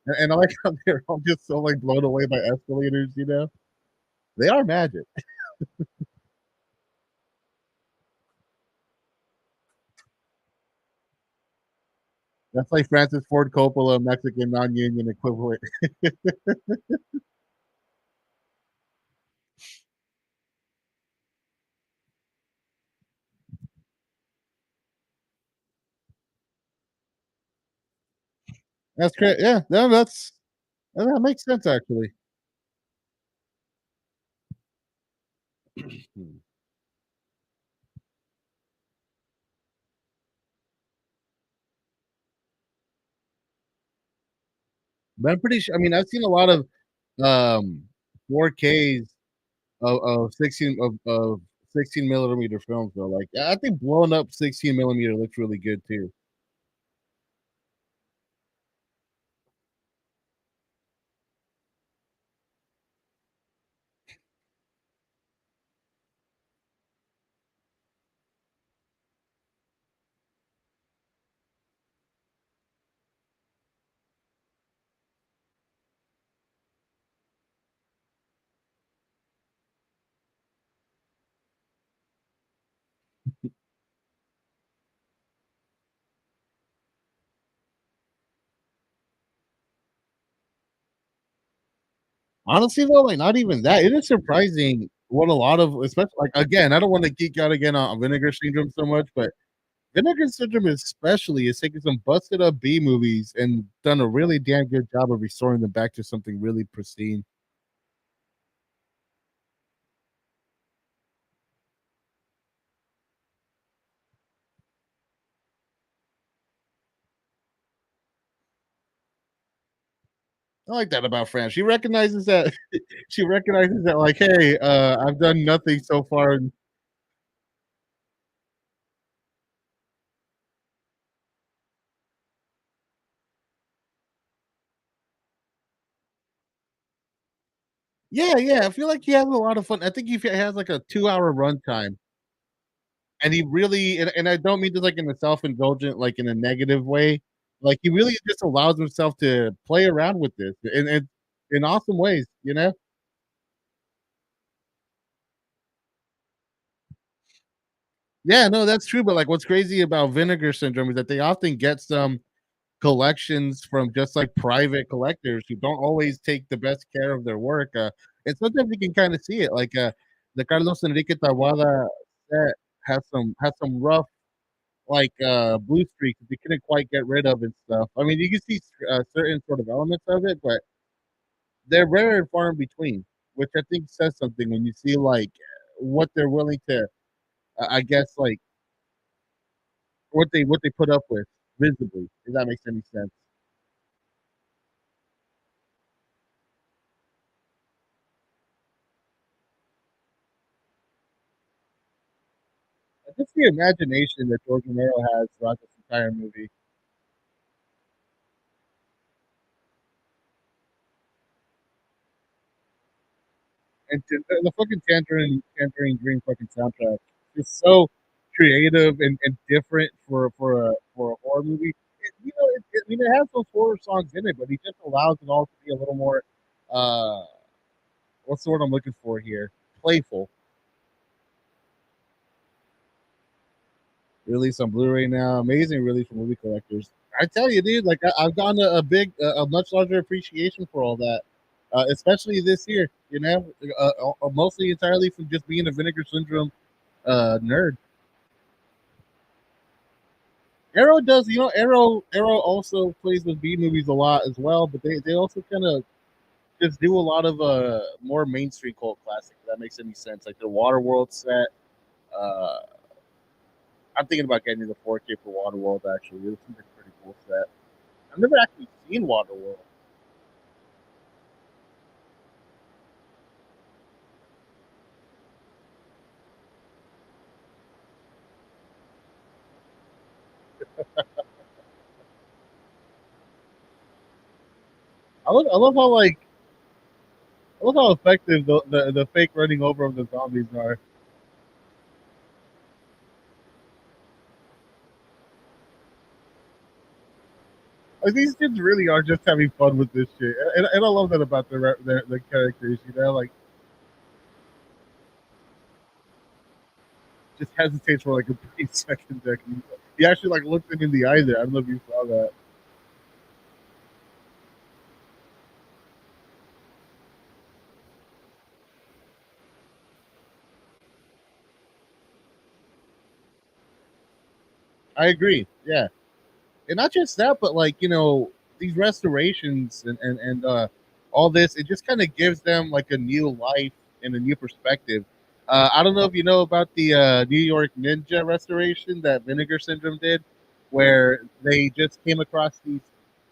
and I like how they're all just so, like, blown away by escalators, you know? They are magic. That's like Francis Ford Coppola, Mexican non-union equivalent. That's great. Yeah, no, that makes sense actually. Hmm. But I'm pretty sure I mean, I've seen a lot of, 4Ks of 16 millimeter films though, like, I think blown up 16 millimeter looks really good too. Honestly though, like, not even that. It is surprising what a lot of especially like, again, I don't wanna geek out again on Vinegar Syndrome so much, but Vinegar Syndrome especially has taken some busted up B movies and done a really damn good job of restoring them back to something really pristine. I like that about France. She recognizes that she recognizes that like, "Hey, I've done nothing so far." And yeah, yeah, I feel like he has a lot of fun. I think he has like a 2-hour runtime, and he really and I don't mean this like in a self-indulgent, like in a negative way. Like he really just allows himself to play around with this in awesome ways, you know? Yeah, no, that's true. But like what's crazy about Vinegar Syndrome is that they often get some collections from just like private collectors who don't always take the best care of their work. And sometimes you can kind of see it. Like the Carlos Enrique Tawada set has some rough like blue streaks that they couldn't quite get rid of and stuff. I mean, you can see certain sort of elements of it, but they're rare and far in between, which I think says something when you see like what they're willing to, I guess, like what they put up with visibly. If that makes any sense. Just the imagination that George Romero has throughout this entire movie. And the fucking Tangerine Dream fucking soundtrack is so creative and different for a horror movie. I mean, it has those horror songs in it, but he just allows it all to be a little more. Uh, what's the word I'm looking for here? Playful. Release on Blu-ray now. Amazing release for movie collectors. I tell you, dude, like I've gotten a much larger appreciation for all that, especially this year. You know, mostly entirely from just being a Vinegar Syndrome nerd. Arrow does, you know, Arrow also plays with B movies a lot as well, but they also kind of just do a lot of more mainstream cult classics. If that makes any sense, like the Waterworld set. Uh, I'm thinking about getting the 4K for Waterworld. Actually, it seems like a pretty cool set. I've never actually seen Waterworld. I love how like I love how effective the fake running over of the zombies are. Like these kids really are just having fun with this shit, and I love that about their characters. You know, like just hesitates for like a brief second there. He actually like looked him in the eye there. I don't know if you saw that. I agree. Yeah, and not just that, but like these restorations and all this, it just kind of gives them like a new life and a new perspective. I don't know if you know about the New York Ninja restoration that Vinegar Syndrome did, where they just came across these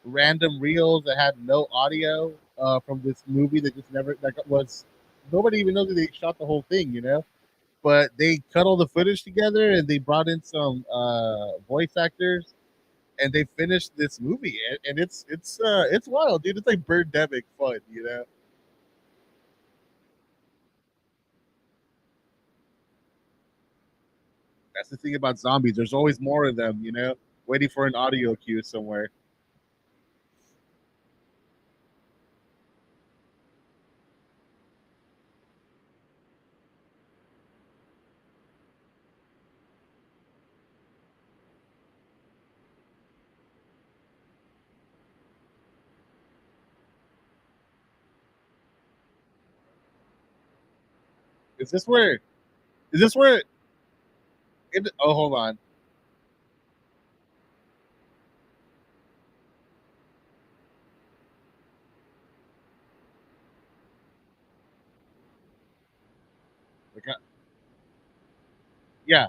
random reels that had no audio from this movie that just never that was nobody even knows that they shot the whole thing, but they cut all the footage together and they brought in some voice actors and they finished this movie, and it's wild, dude. It's like birdemic fun. That's the thing about zombies. There's always more of them, waiting for an audio cue somewhere. Is this where? Is this where? Oh, hold on. Like, yeah.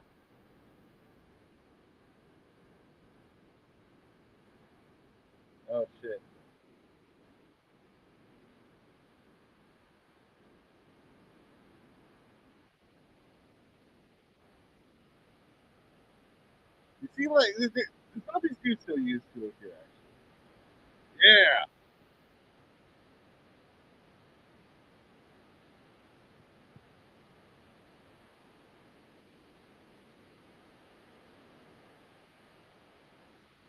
Oh shit. You see, like the zombies do still used to it here.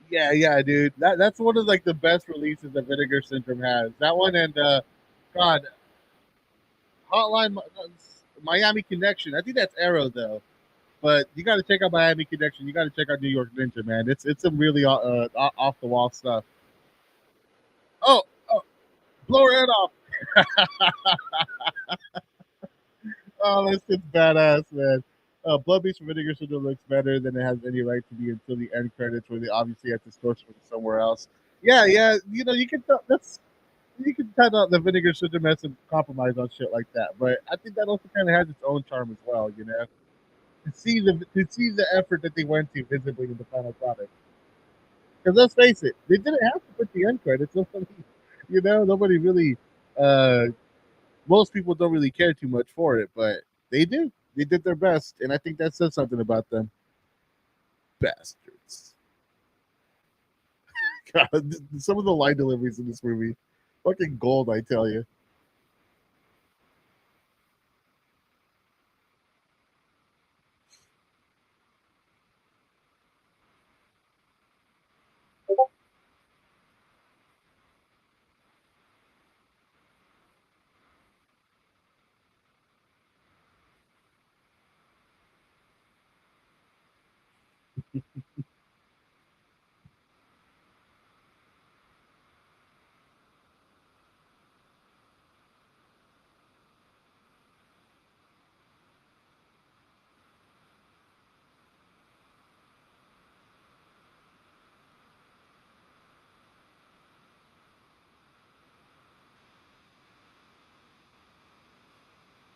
Yeah, yeah, dude. That's one of like the best releases that Vinegar Syndrome has. That one and God, Hotline Miami Connection. I think that's Arrow though. But you got to check out Miami Connection. You got to check out New York Ninja, man. It's some really off the wall stuff. Oh, oh, blow her head off. Oh, that's just badass, man. Blood Beast from Vinegar Syndrome looks better than it has any right to be until the end credits, where they obviously have to source from somewhere else. Yeah, yeah. You know, you can tell that's you can tell out the Vinegar Syndrome has some compromise on shit like that, but I think that also kind of has its own charm as well. You know, to see the effort that they went to visibly in the final product. Because let's face it, they didn't have to put the end credits. Nobody, nobody really. Uh, Most people don't really care too much for it, but they do. They did their best, and I think that says something about them. Bastards. God, some of the line deliveries in this movie, fucking gold, I tell you.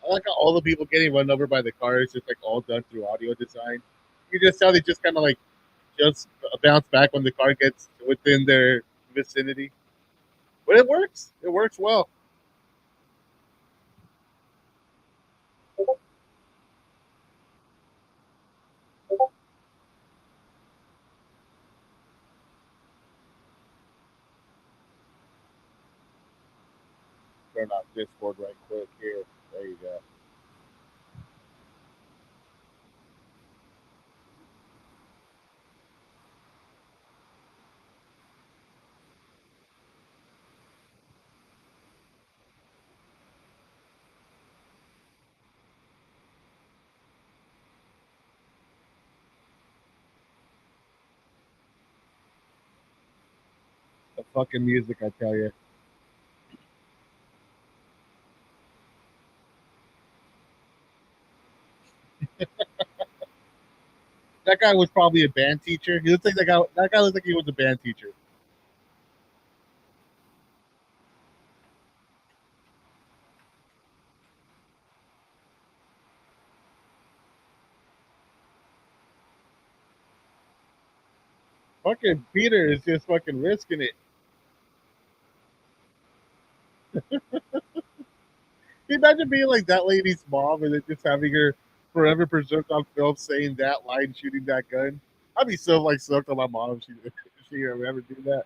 I like how all the people getting run over by the car is just like all done through audio design. You just tell they just kind of like just bounce back when the car gets within their vicinity. But it works. It works well. Turn off Discord right quick here. There you go. The fucking music, I tell you. That guy was probably a band teacher. He looks like that guy. That guy looks like he was a band teacher. Fucking Peter is just fucking risking it. Can you imagine being like that lady's mom and then just having her forever preserved on film saying that line, shooting that gun? I'd be so like stoked on my mom if she ever do that.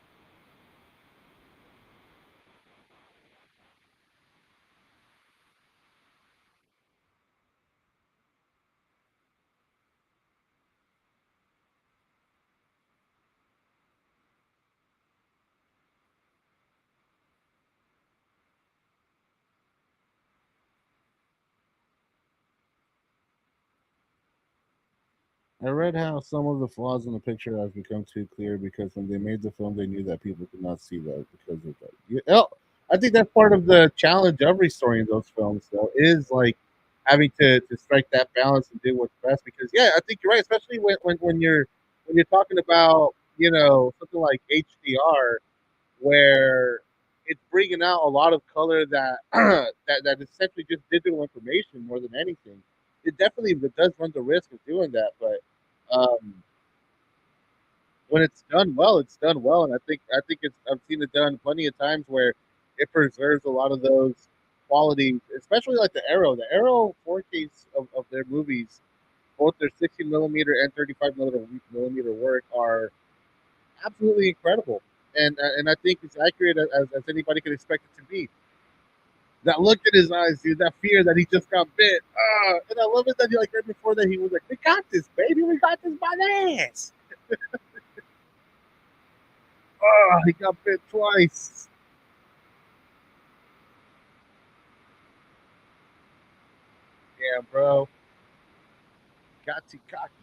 I read how some of the flaws in the picture have become too clear because when they made the film, they knew that people could not see that because of that. I think that's part of the challenge of restoring those films, though, is like having to strike that balance and do what's best. Because yeah, I think you're right, especially when you're talking about something like HDR, where it's bringing out a lot of color that that essentially just digital information more than anything. It definitely does run the risk of doing that, but when it's done well, it's done well, and I think I've seen it done plenty of times where it preserves a lot of those qualities, especially like the Arrow 4Ks of their movies, both their 16 millimeter and 35 millimeter work are absolutely incredible, and I think it's accurate as anybody could expect it to be. That look in his eyes, dude, that fear that he just got bit. And I love it that he like right before that he was like, "We got this, baby. We got this by the ass." He got bit twice. Yeah, bro. Got to cocky.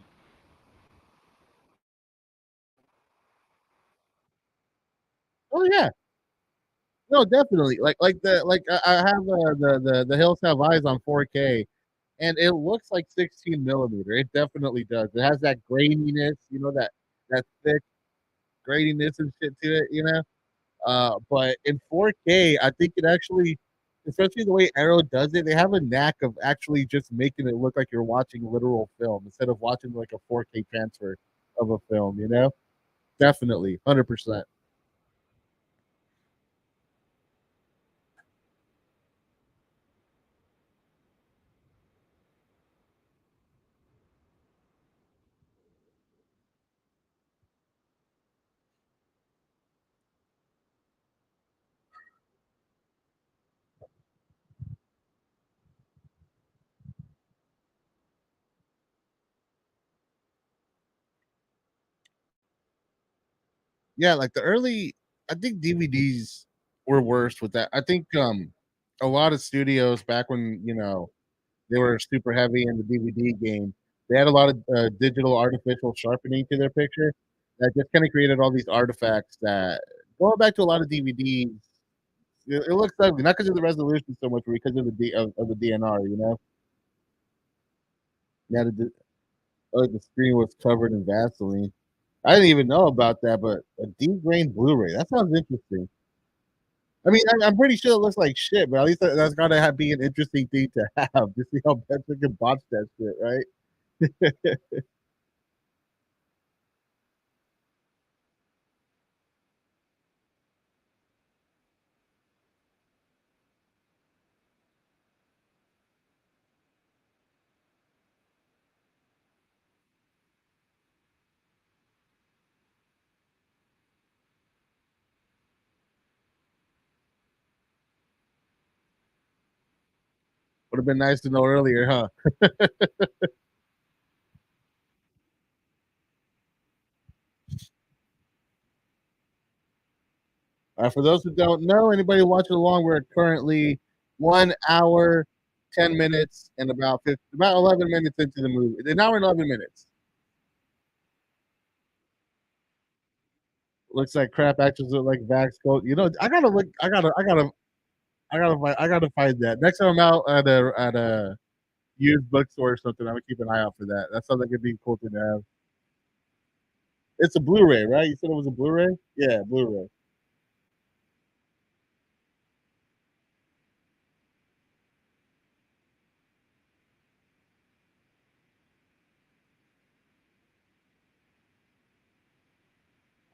Oh yeah, no, definitely. I have the Hills Have Eyes on 4K, and it looks like 16 millimeter. It definitely does. It has that graininess, that thick graininess and shit to it. But in 4K, I think it actually, especially the way Arrow does it, they have a knack of actually just making it look like you're watching literal film instead of watching like a 4K transfer of a film. Definitely, 100%. Yeah, like the early, I think DVDs were worse with that. I think a lot of studios back when they were super heavy in the DVD game. They had a lot of digital artificial sharpening to their picture that just kind of created all these artifacts that going back to a lot of DVDs, it looks ugly, not because of the resolution so much, but because of of the DNR. Yeah, the screen was covered in Vaseline. I didn't even know about that, but a deep grain Blu-ray. That sounds interesting. I mean, I'm pretty sure it looks like shit, but at least that's gotta be an interesting thing to have to see how best we can botch that shit, right? Would have been nice to know earlier, huh? For those who don't know, anybody watching along, we're currently 1 hour, 10 minutes, and about 11 minutes into the movie. An hour and 11 minutes. Looks like crap. Actors look like Vax Gold. I gotta look. I gotta find that. Next time I'm out at a used bookstore or something, I'm gonna keep an eye out for that. That sounds like it'd be a cool thing to have. It's a Blu-ray, right? You said it was a Blu-ray? Yeah, Blu-ray.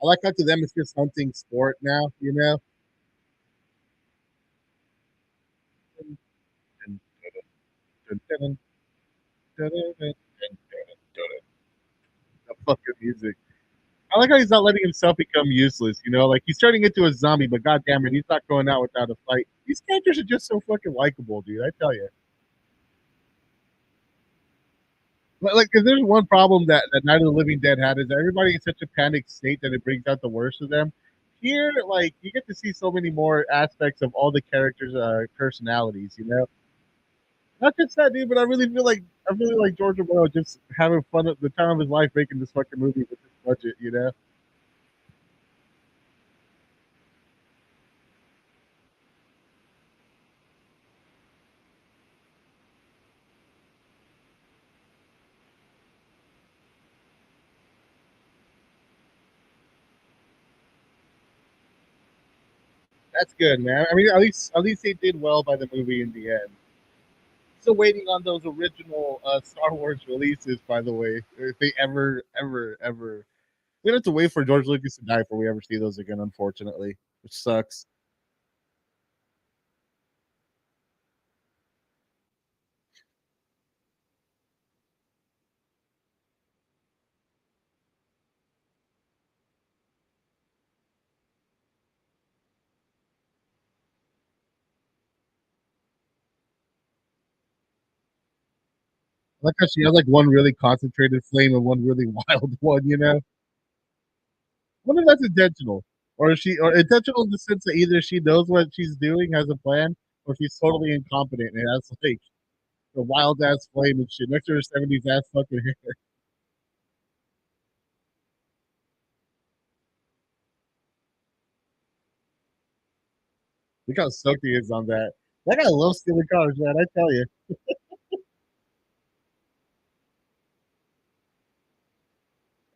I like how to them it's just hunting sport now. The fucking music. I like how he's not letting himself become useless. Like he's turning into a zombie, but goddamn it, he's not going out without a fight. These characters are just so fucking likable, dude. I tell you. Like, because there's one problem that Night of the Living Dead had is that everybody in such a panicked state that it brings out the worst of them. Here, like, you get to see so many more aspects of all the characters' personalities. Not just that, dude, but I really like George Romero just having fun at the time of his life making this fucking movie with this budget. That's good, man. I mean, at least they did well by the movie in the end. Still waiting on those original Star Wars releases, by the way. If they ever, we have to wait for George Lucas to die before we ever see those again, unfortunately, which sucks. Like how she has like one really concentrated flame and one really wild one, you know? I wonder if that's intentional. Or is she or intentional in the sense that either she knows what she's doing, has a plan, or she's totally incompetent and has like the wild ass flame and shit next to her 70s ass fucking hair. Look how stoked he is on that. That guy loves stealing cars, man. I tell you.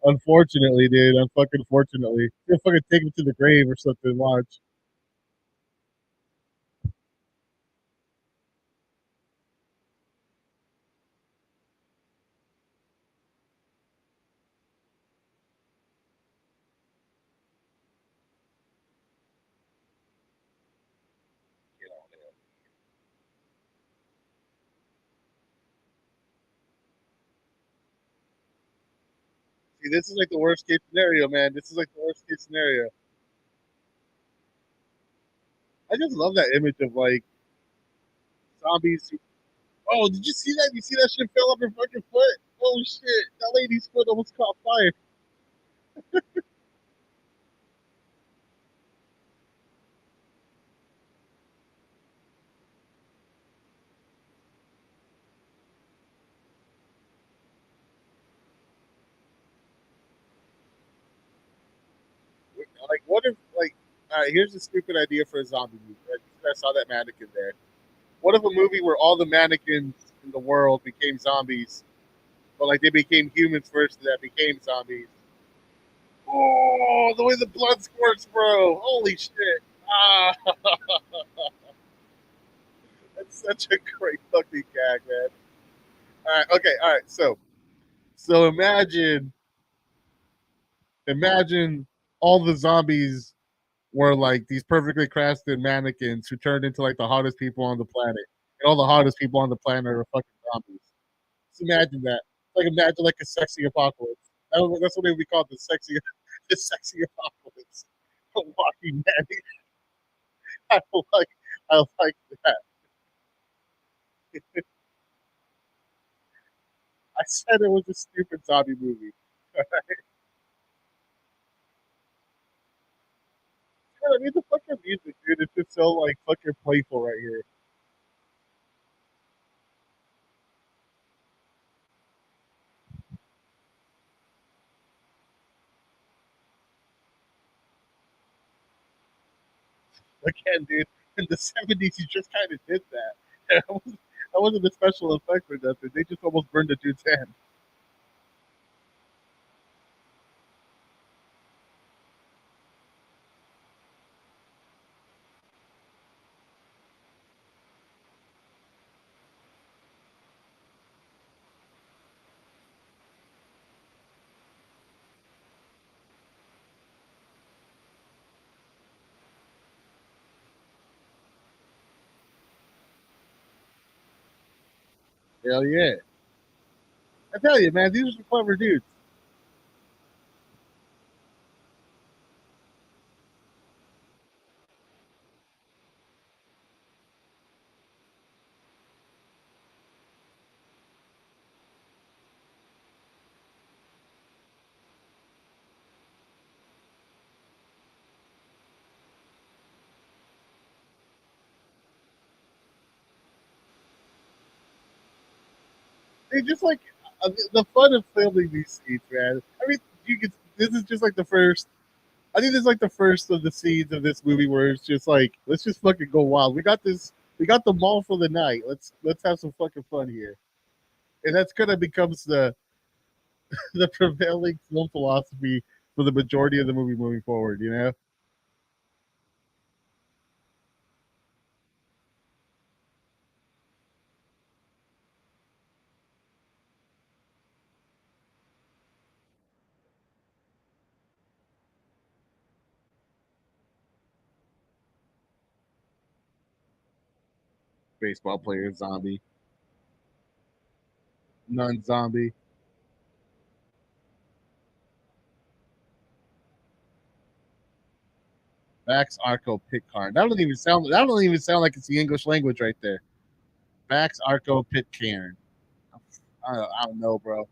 Unfortunately, dude. Unfucking fortunately. He'll fucking take him to the grave or something. Watch. See, this is like the worst case scenario, man. This is like the worst case scenario. I just love that image of like zombies. Oh, did you see that? You see that shit fell off her fucking foot? Oh shit! That lady's foot almost caught fire. Like, what if like? All right, here's a stupid idea for a zombie movie. Right? I saw that mannequin there. What if a movie where all the mannequins in the world became zombies, but like they became humans first, and that became zombies? Oh, the way the blood squirts, bro! Holy shit! Ah, that's such a great fucking gag, man. All right, okay, all right. So imagine all the zombies were like these perfectly crafted mannequins who turned into like the hottest people on the planet, and all the hottest people on the planet are fucking zombies. Just imagine that. Like imagine like a sexy apocalypse. That's what they would be called, the sexy, the sexy apocalypse. Walking man, I like, I like that. I said it was a stupid zombie movie. I mean, the fucking music, dude, it's just so like fucking playful right here. Again, dude, in the '70s, you just kind of did that. That wasn't a special effect or nothing. They just almost burned the dude's hand. Hell yeah! I tell you, man, these are some clever dudes. They just like the fun of filming these scenes, man. I mean, you could. This is just like the first. I think this is like the first of the scenes of this movie where it's just like, let's just fucking go wild. We got this. We got the mall for the night. Let's have some fucking fun here. And that's kind of becomes the prevailing film philosophy for the majority of the movie moving forward. You know, baseball player zombie, non zombie. Max Arco Pit Cairn. That doesn't even sound. That doesn't even sound like it's the English language right there. Max Arco Pit Cairn. I don't know, bro.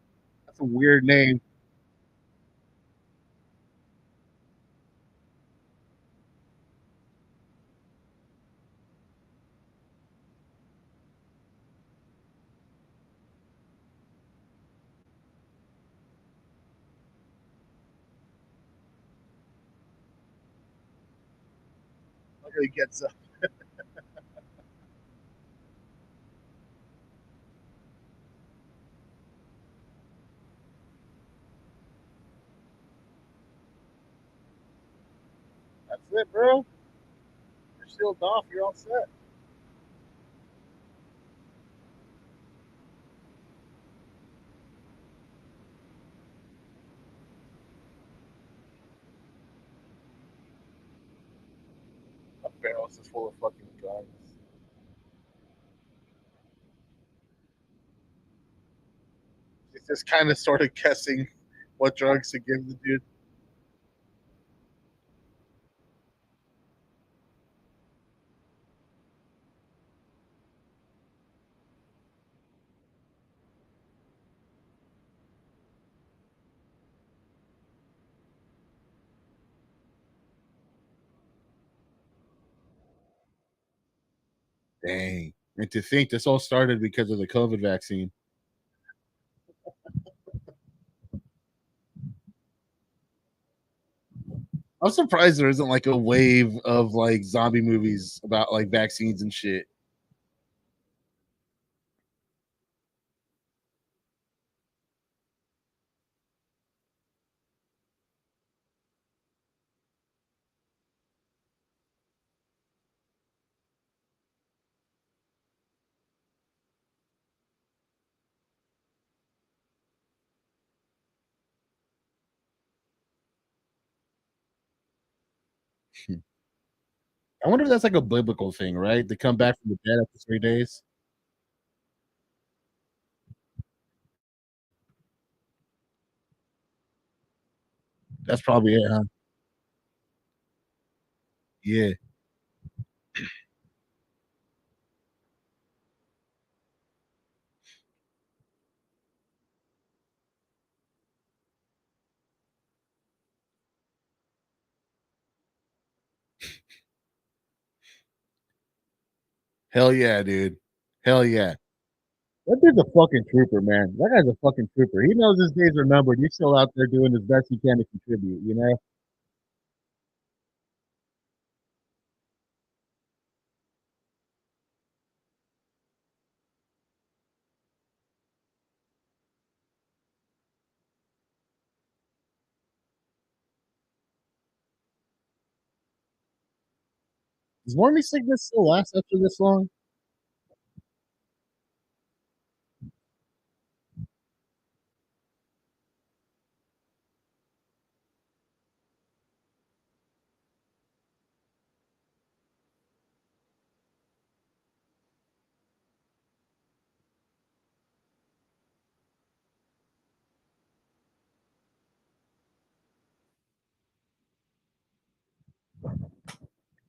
That's a weird name. Look how he gets up. That's it, bro. You're sealed off. You're all set. A barrel is full of fucking drugs. He's just kind of sort of guessing what drugs to give the dude. Dang. And to think this all started because of the COVID vaccine. I'm surprised there isn't like a wave of like zombie movies about like vaccines and shit. I wonder if that's like a biblical thing, right? To come back from the dead after 3 days. That's probably it, huh? Yeah. Hell yeah, dude. Hell yeah. That dude's a fucking trooper, man. That guy's a fucking trooper. He knows his days are numbered. He's still out there doing his best he can to contribute, you know? Does morning sickness still last after this long?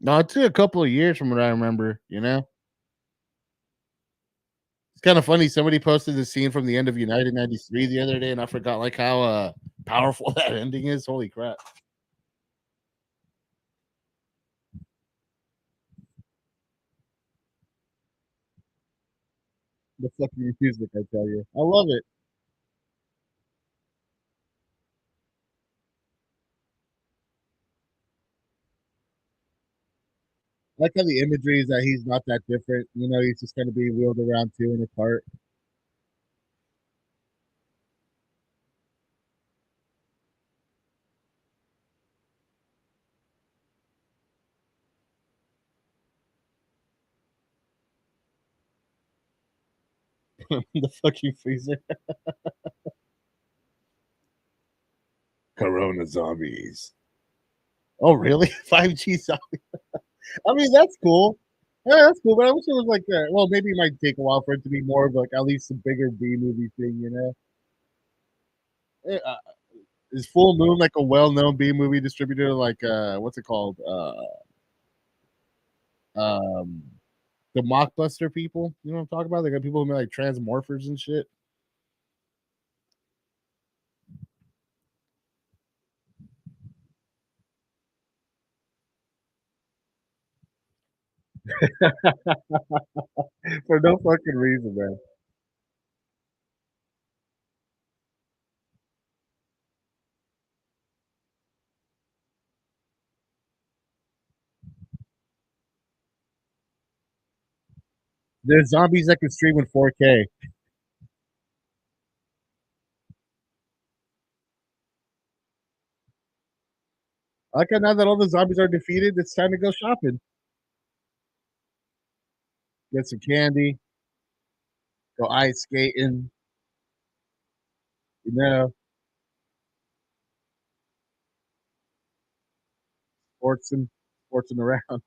No, it took a couple of years from what I remember, you know? It's kind of funny. Somebody posted the scene from the end of United 93 the other day, and I forgot like how powerful that ending is. Holy crap. The fucking music, I tell you. I love it. I like how the imagery is that he's not that different. You know, he's just gonna be wheeled around too in a cart. The fucking freezer. Corona zombies. Oh, really? 5G zombie. I mean, that's cool. Yeah, that's cool. But I wish it was like that. Well, maybe it might take a while for it to be more of like at least a bigger B movie thing, you know? Is Full Moon like a well-known B movie distributor? Like, what's it called? The Mockbuster people. You know what I'm talking about? They got people who make like Transmorphers and shit. For no fucking reason, man. There's zombies that can stream in 4K. Okay, now that all the zombies are defeated, it's time to go shopping. Get some candy, go ice skating, you know, sportsing, sportsing around.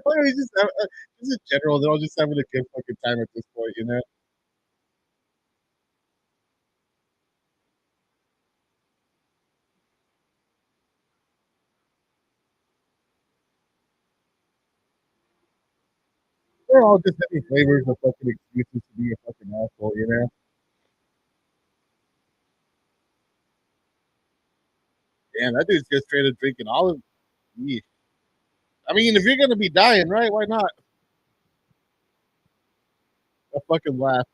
Or we just have, just in general, they're all just having a good fucking time at this point, you know? They're all just having flavors of fucking excuses to be a fucking asshole, you know? Damn, that dude's just straight up drinking olive. Yeesh. I mean, if you're gonna be dying, right? Why not? A fucking laugh.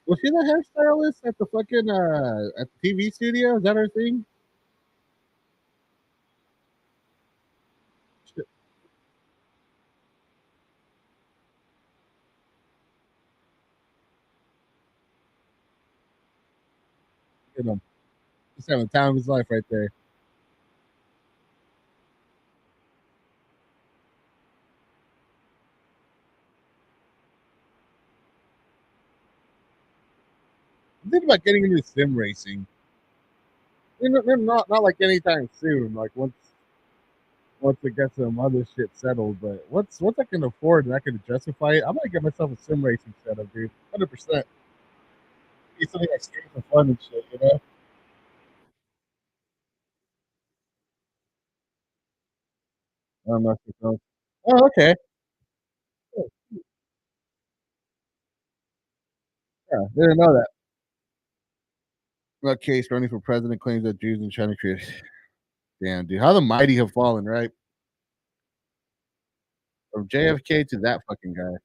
Was she the hairstylist at the fucking at the TV studio? Is that her thing? Shit, you know, he's having the time of his life right there. I'm thinking about getting into sim racing. Not like anytime soon. Like once it gets some other shit settled. But once I can afford and I can justify it, I'm gonna get myself a sim racing setup, dude. 100%. Be something like straight for fun and shit, you know? I'm not sure. Oh, okay. Cool. Yeah, didn't know that. A case running for president claims that Jews in China created. Damn, dude, how the mighty have fallen, right? From JFK to that fucking guy.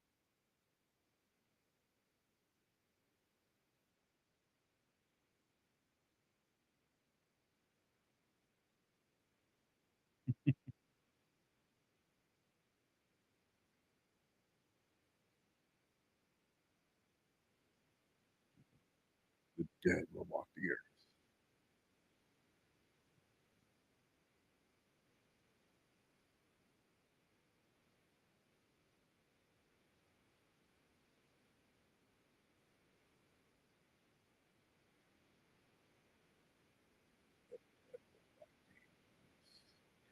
The dead will walk the earth.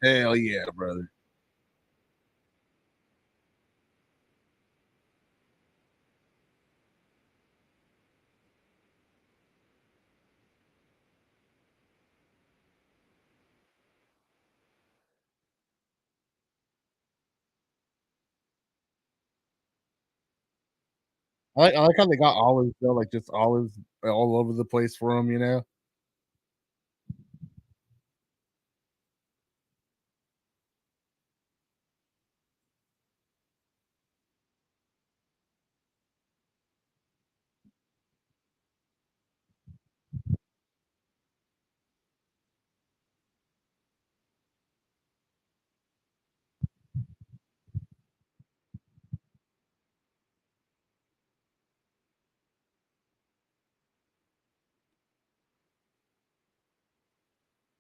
Hell yeah, brother. I like how they got olives though, like just olives all over the place for him, you know?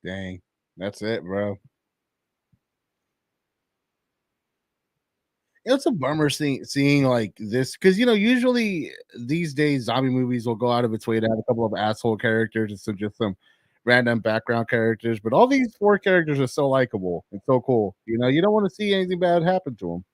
Dang. That's it, bro. It's a bummer seeing like this because usually these days zombie movies will go out of its way to have a couple of asshole characters and some just some random background characters, but all these four characters are so likable and so cool. You don't want to see anything bad happen to them.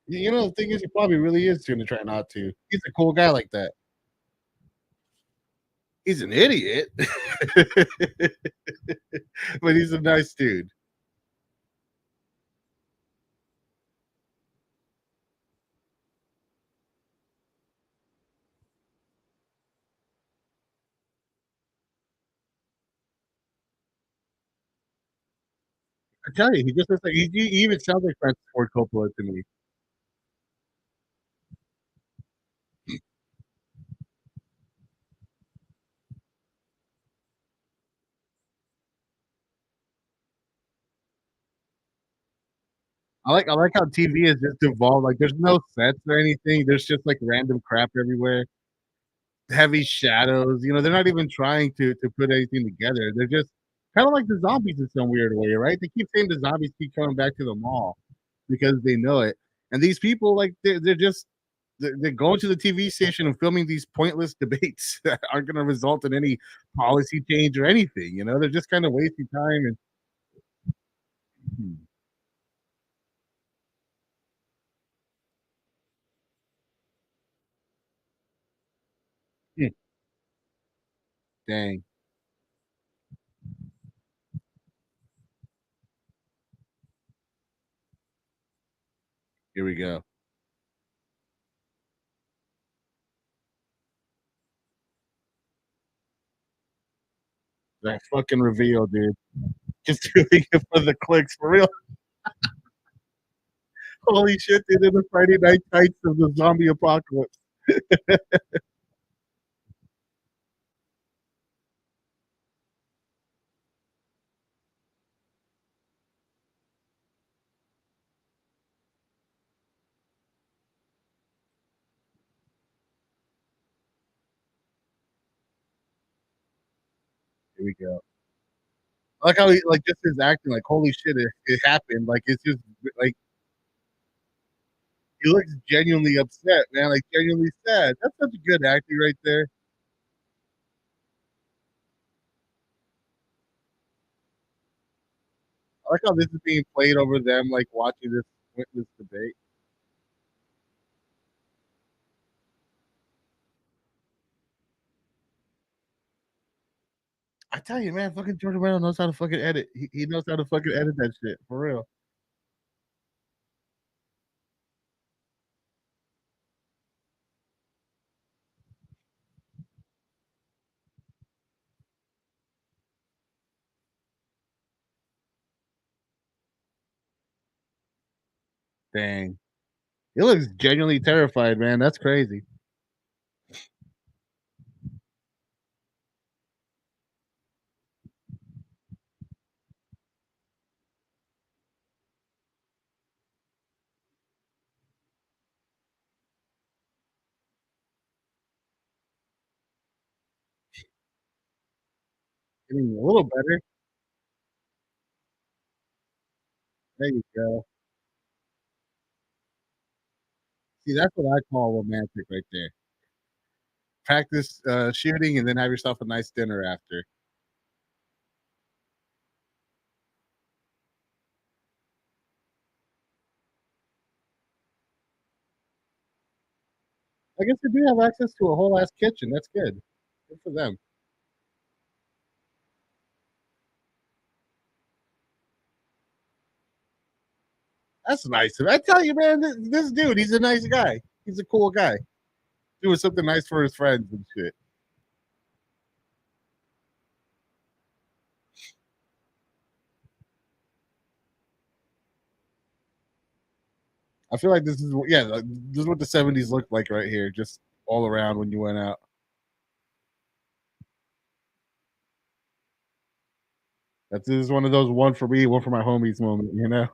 You know, the thing is, he probably really is gonna try not to. He's a cool guy like that. He's an idiot, but he's a nice dude. I tell you, he just looks like he even sounds like Francis Ford Coppola to me. I like how TV has just evolved, like, there's no sets or anything, there's just, like, random crap everywhere, heavy shadows, you know, they're not even trying to put anything together, they're just kinda like the zombies in some weird way, right? They keep saying the zombies keep coming back to the mall because they know it, and these people, like, they're just they're going to the TV station and filming these pointless debates that aren't gonna result in any policy change or anything, you know? They're just kinda wasting time and Mhm. Mm, dang, here we go. That fucking reveal, dude. Just doing it for the clicks, for real. Holy shit, they did the Friday Night Tights of the zombie apocalypse. Here we go. I like how he like, just his acting, like, holy shit, it happened, like, it's just like, he looks genuinely upset, man, like, genuinely sad. That's such good acting right there. I like how this is being played over them, like, watching this witness debate. I tell you, man, fucking Jordan Romero knows how to fucking edit. He knows how to fucking edit that shit, for real. Dang. He looks genuinely terrified, man, that's crazy. Getting a little better. There you go. See, that's what I call romantic right there. Practice, shooting and then have yourself a nice dinner after. I guess they do have access to a whole ass kitchen, that's good. Good for them. That's nice. I tell you, man, this dude, he's a nice guy. He's a cool guy. Doing something nice for his friends and shit. I feel like this is yeah, like, this is what the '70s looked like right here, just all around when you went out. That's this is one of those one for me, one for my homies moment, you know?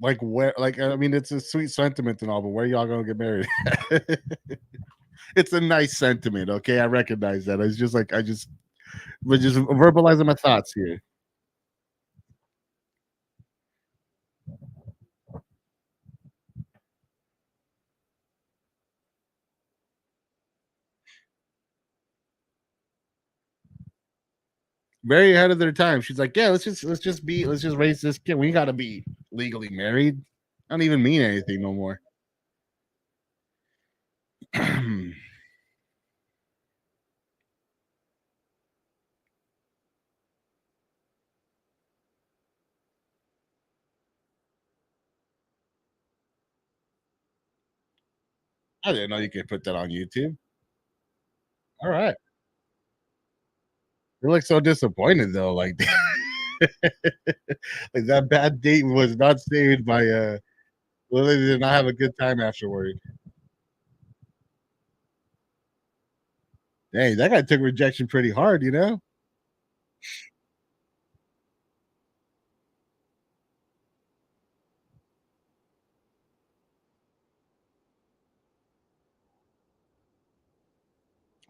Like where? Like I mean, it's a sweet sentiment and all, but where y'all gonna get married? It's a nice sentiment. Okay, I recognize that. It's just like we're just verbalizing my thoughts here. Very ahead of their time. She's like, yeah, let's just raise this kid. We gotta be legally married. I don't even mean anything no more. I didn't know you could put that on YouTube. All right. You're like so disappointed though. Like, like that bad date was not saved by Lily did not have a good time afterward. Dang, that guy took rejection pretty hard, you know?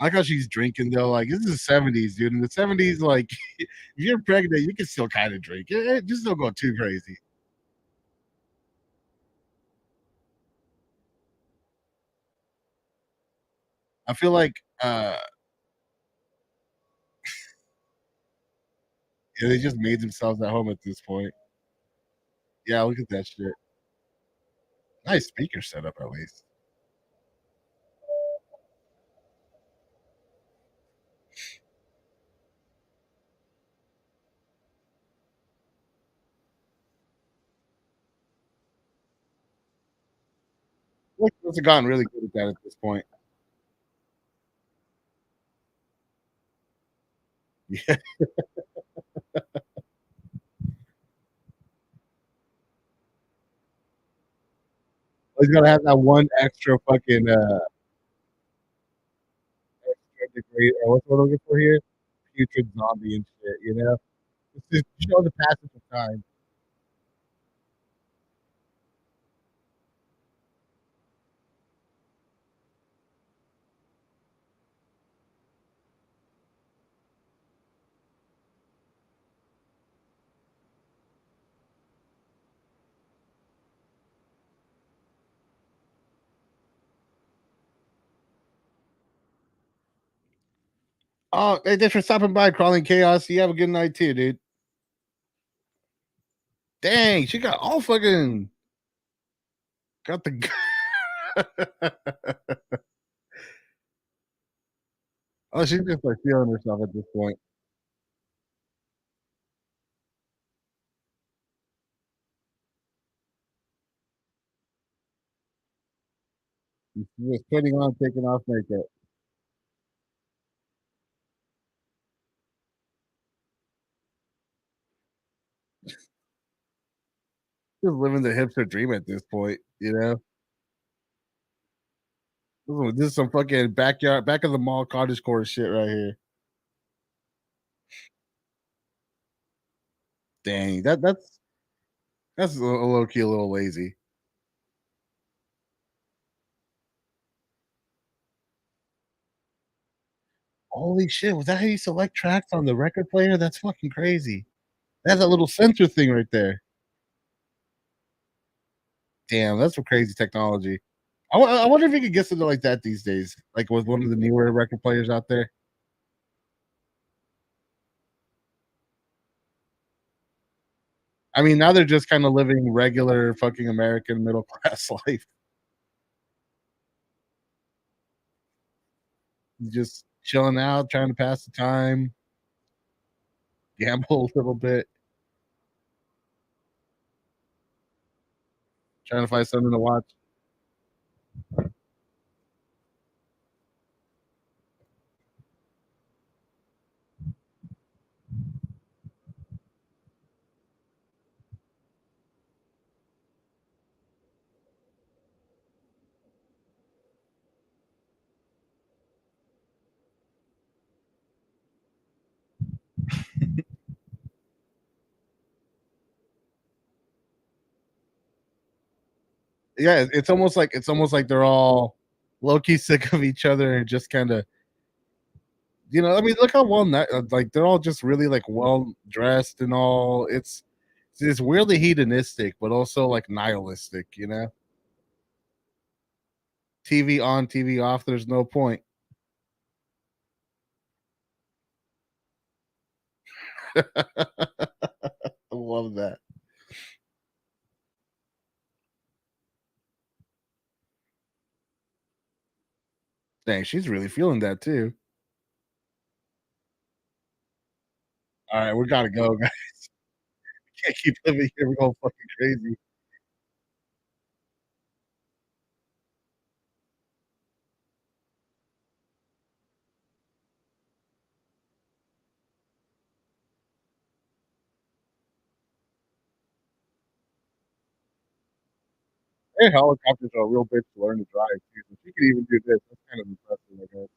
I like how she's drinking though. Like this is the 70s, dude. In the 70s, like if you're pregnant, you can still kind of drink. Just don't go too crazy. I feel like yeah, they just made themselves at home at this point. Yeah, look at that shit. Nice speaker setup at least. Look, they've gotten really good at that at this point. Yeah, he's gonna have that one extra fucking extra degree or what's what I'm looking for here? Putrid zombie and shit, you know? It's just show the passage of time. Oh, hey, thanks for stopping by, Crawling Chaos. You have a good night too, dude. Dang, she got all fucking got the oh, she's just like feeling herself at this point. She's just putting on, taking off makeup. Just living the hipster dream at this point, you know? This is some fucking backyard, back of the mall cottage core shit right here. Dang, that's a low key, a little lazy. Holy shit! Was that how you select tracks on the record player? That's fucking crazy. That's a little sensor thing right there. Damn, that's some crazy technology. I wonder if you could get something like that these days, like with one of the newer record players out there. I mean, now they're just kind of living regular fucking American middle class life, just chilling out, trying to pass the time, gamble a little bit, trying to find something to watch. Yeah, it's almost like they're all low key sick of each other and just kind of I mean, look how like they're all just really like well dressed and all. It's weirdly hedonistic, but also like nihilistic. TV on, TV off. There's no point. I love that. Dang, she's really feeling that too. All right, we gotta go, guys. Can't keep living here. We're going fucking crazy. Hey, helicopters are a real bitch to learn to drive too. So she can even do this. That's kind of impressive, I guess.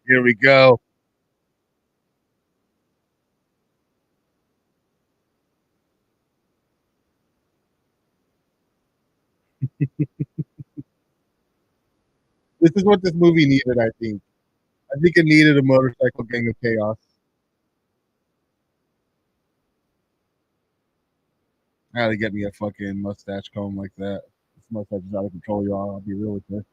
Here we go. This is what this movie needed, I think. I think it needed a motorcycle gang of chaos. I gotta get me a fucking mustache comb like that. This mustache is out of control, y'all. I'll be real with you.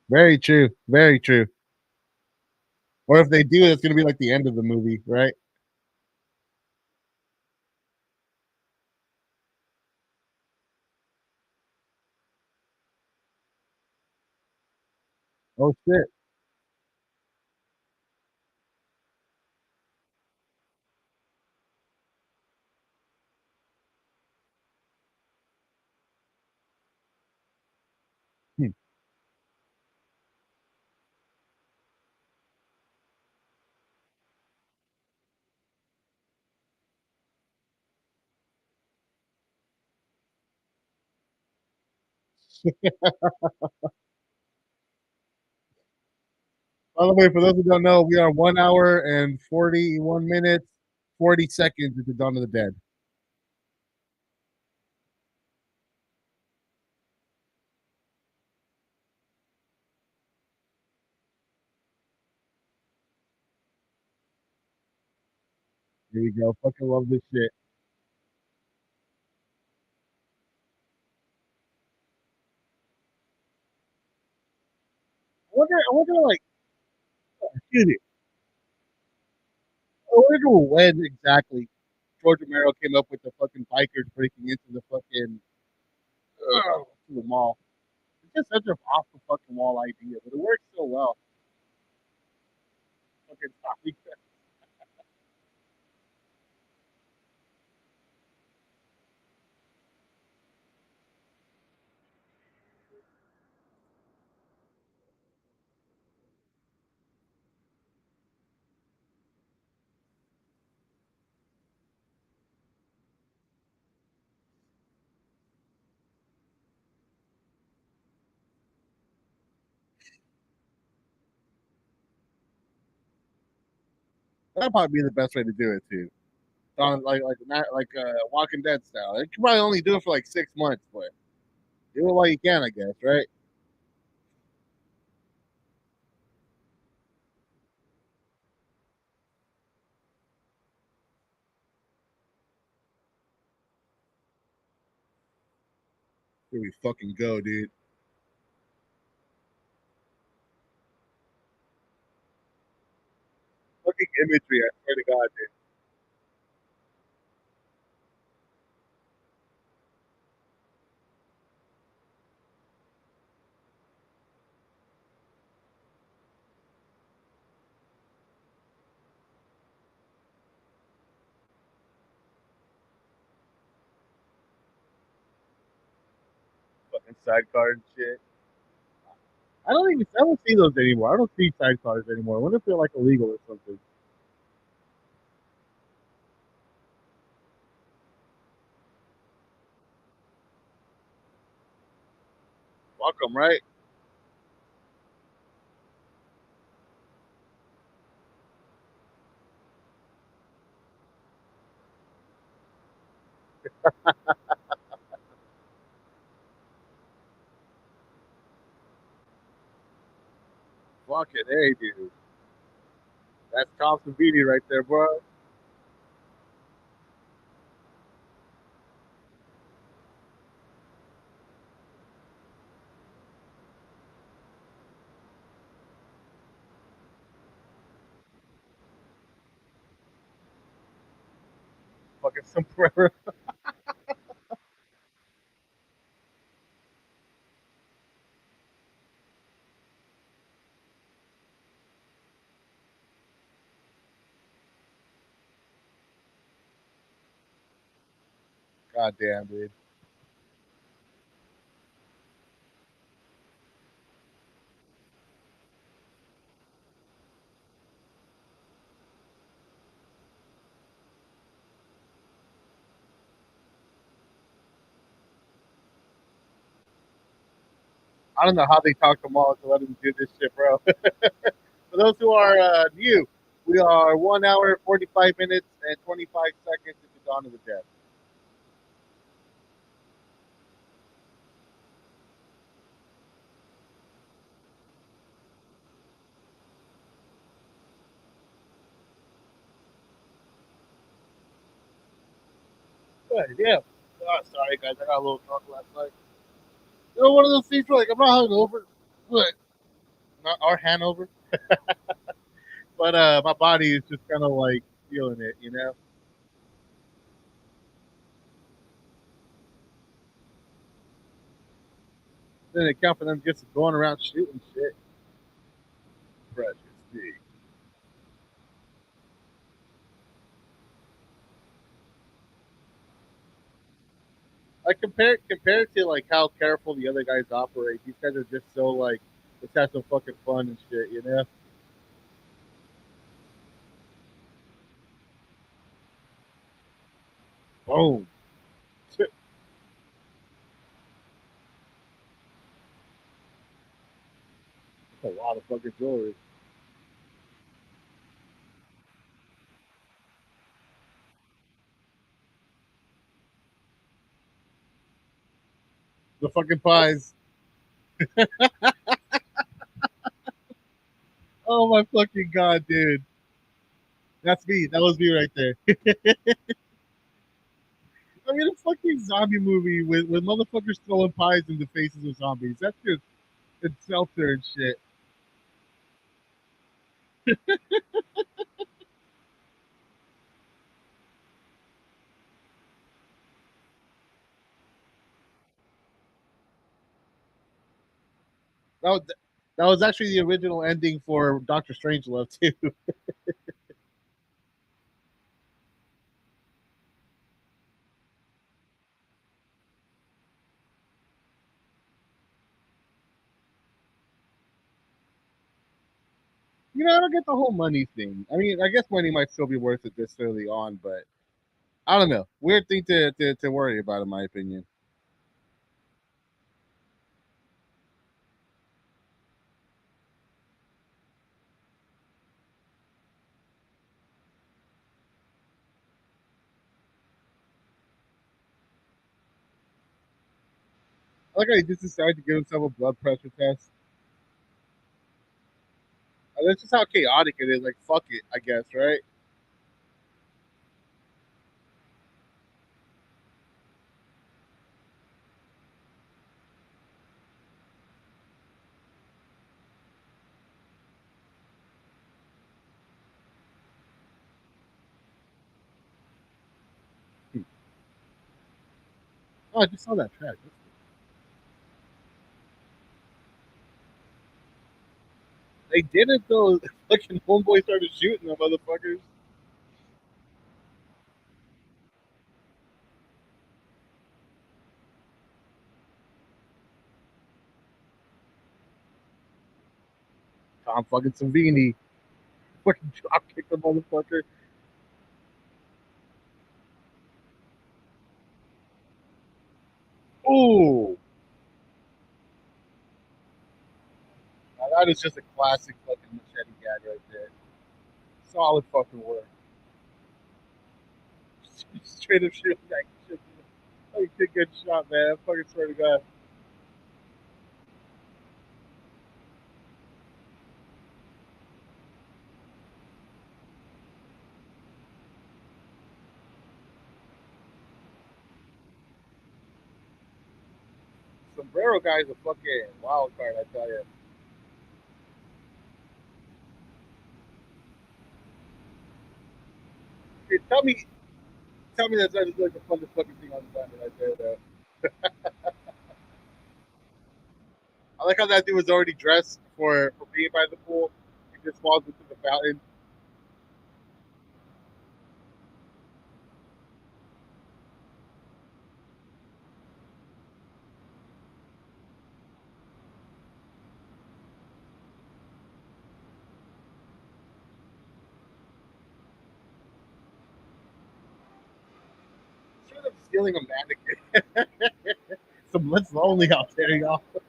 Very true. Very true. Or if they do, it's gonna be like the end of the movie, right? Oh shit. Hmm. By the way, for those who don't know, we are 1 hour and 41 minutes, 40 seconds into Dawn of the Dead. Here we go. Fucking love this shit. I wonder, like, excuse me. I wonder when exactly George Romero came up with the fucking bikers breaking into the fucking to the mall. It's just such an off the fucking wall idea, but it works so well. Fucking stopping. That'd probably be the best way to do it too. On Walking Dead style. It could probably only do it for like 6 months, but do it while you can, I guess, right? Here we fucking go, dude. Fucking imagery, I swear to God, dude. Fucking sidecar and shit. I don't see those anymore. I don't see sidecars anymore. I wonder if they're like illegal or something. Fuck them, right? Fuck it, hey, dude. That's Thompson Beatty right there, bro. Fucking sombrero. God damn, dude. I don't know how they talk them all to let them do this shit, bro. For those who are new, we are 1 hour, 45 minutes, and 25 seconds into Dawn of the Dead. But yeah. Oh, sorry, guys. I got a little drunk last night. You know, one of those things where, like, I'm not hungover, but not our hangover. But my body is just kind of like feeling it, you know? Then it count for them just going around shooting shit. Precious. Like compared to like how careful the other guys operate, these guys are just so like let's have some fucking fun and shit, you know? Boom. That's a lot of fucking jewelry. The fucking pies. Oh my fucking god, dude. That's me. That was me right there. I mean, a fucking zombie movie with motherfuckers throwing pies in the faces of zombies. That's just it's seltzer and shit. That was, that was actually the original ending for Doctor Strangelove too. You know, I don't get the whole money thing. I mean, I guess money might still be worth it this early on, but I don't know. Weird thing to worry about, in my opinion. Like I just decided to give himself a blood pressure test. That's just how chaotic it is. Like, fuck it, I guess, right? Oh, I just saw that track. They did it though. Fucking homeboy started shooting the motherfuckers. Tom fucking Savini fucking drop kicked the motherfucker. Ooh, That is just a classic fucking machete gag right there. Solid fucking work. Straight up shit like shit. Like kid getting shot, man. I fucking swear to God. Sombrero guy is a fucking wild card, I tell you. Hey, tell me that's not just like the funnest fucking thing on the planet right there, though. I like how that dude was already dressed for being by the pool. He just falls into the fountain. Straight up stealing a mannequin. Some less lonely out there, y'all. I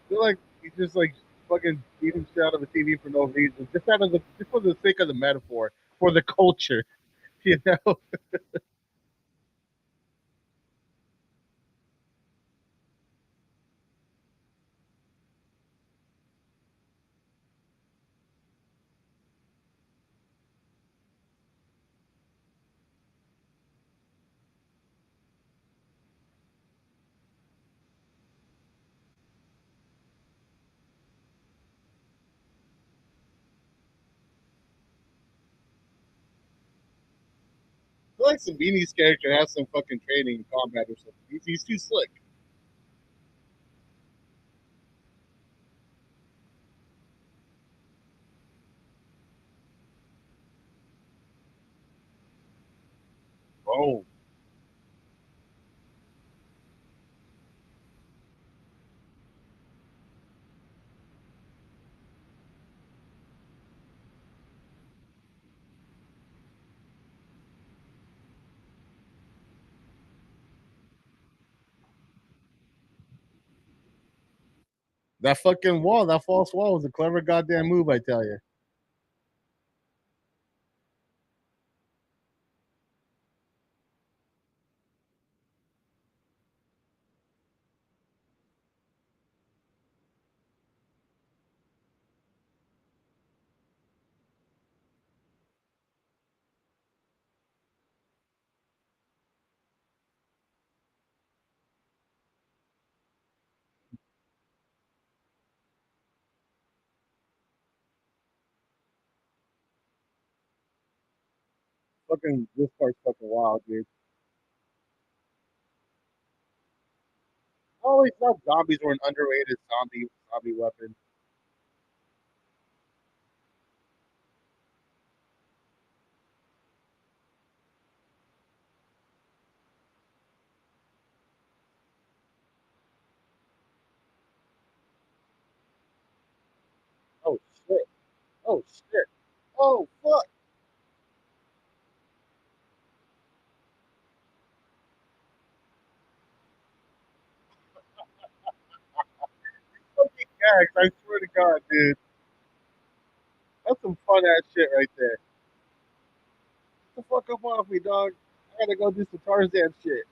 feel like he just like fucking beating shit out of a TV for no reason, just for the sake of the metaphor, for the culture, you know. I feel like Sabini's character has some fucking training in combat or something. He's too slick. Oh, that fucking wall, that false wall was a clever goddamn move, I tell you. Fucking this part's fucking wild, dude. I always thought zombies were an underrated zombie weapon. Oh shit! Oh shit! Oh fuck! Fucking gags! I swear to God, dude, that's some fun ass shit right there. Get the fuck up off me, dog. I gotta go do some Tarzan shit.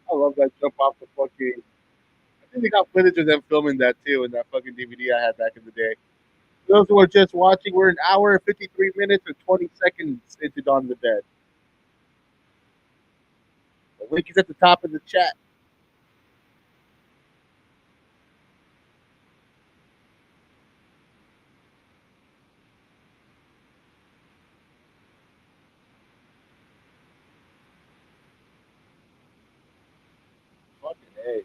I love that jump off the fucking. I think they got footage of them filming that too in that fucking DVD I had back in the day. Those who are just watching, we're an hour and 53 minutes and 20 seconds into Dawn of the Dead. The link is at the top of the chat. Fucking hey.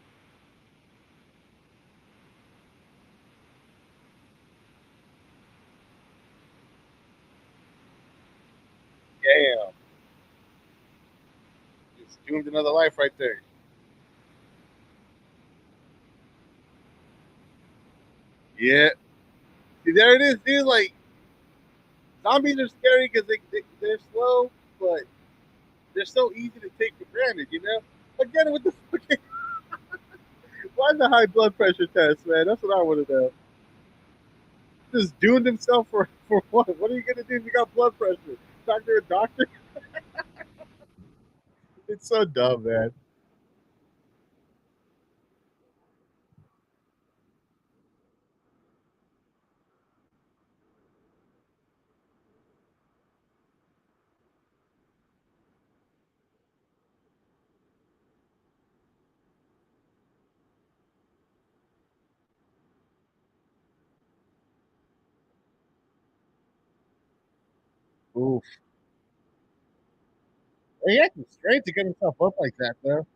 Damn. It's doomed another life right there. Yeah. See, there it is, dude. Like zombies are scary because they're slow, but they're so easy to take for granted. You know. Again, with the fucking why the high blood pressure test, man? That's what I want to know. Just doomed himself for what? What are you gonna do if you got blood pressure? Talk to a doctor? It's so dumb, man. Oof. He had the strength to get himself up like that, though.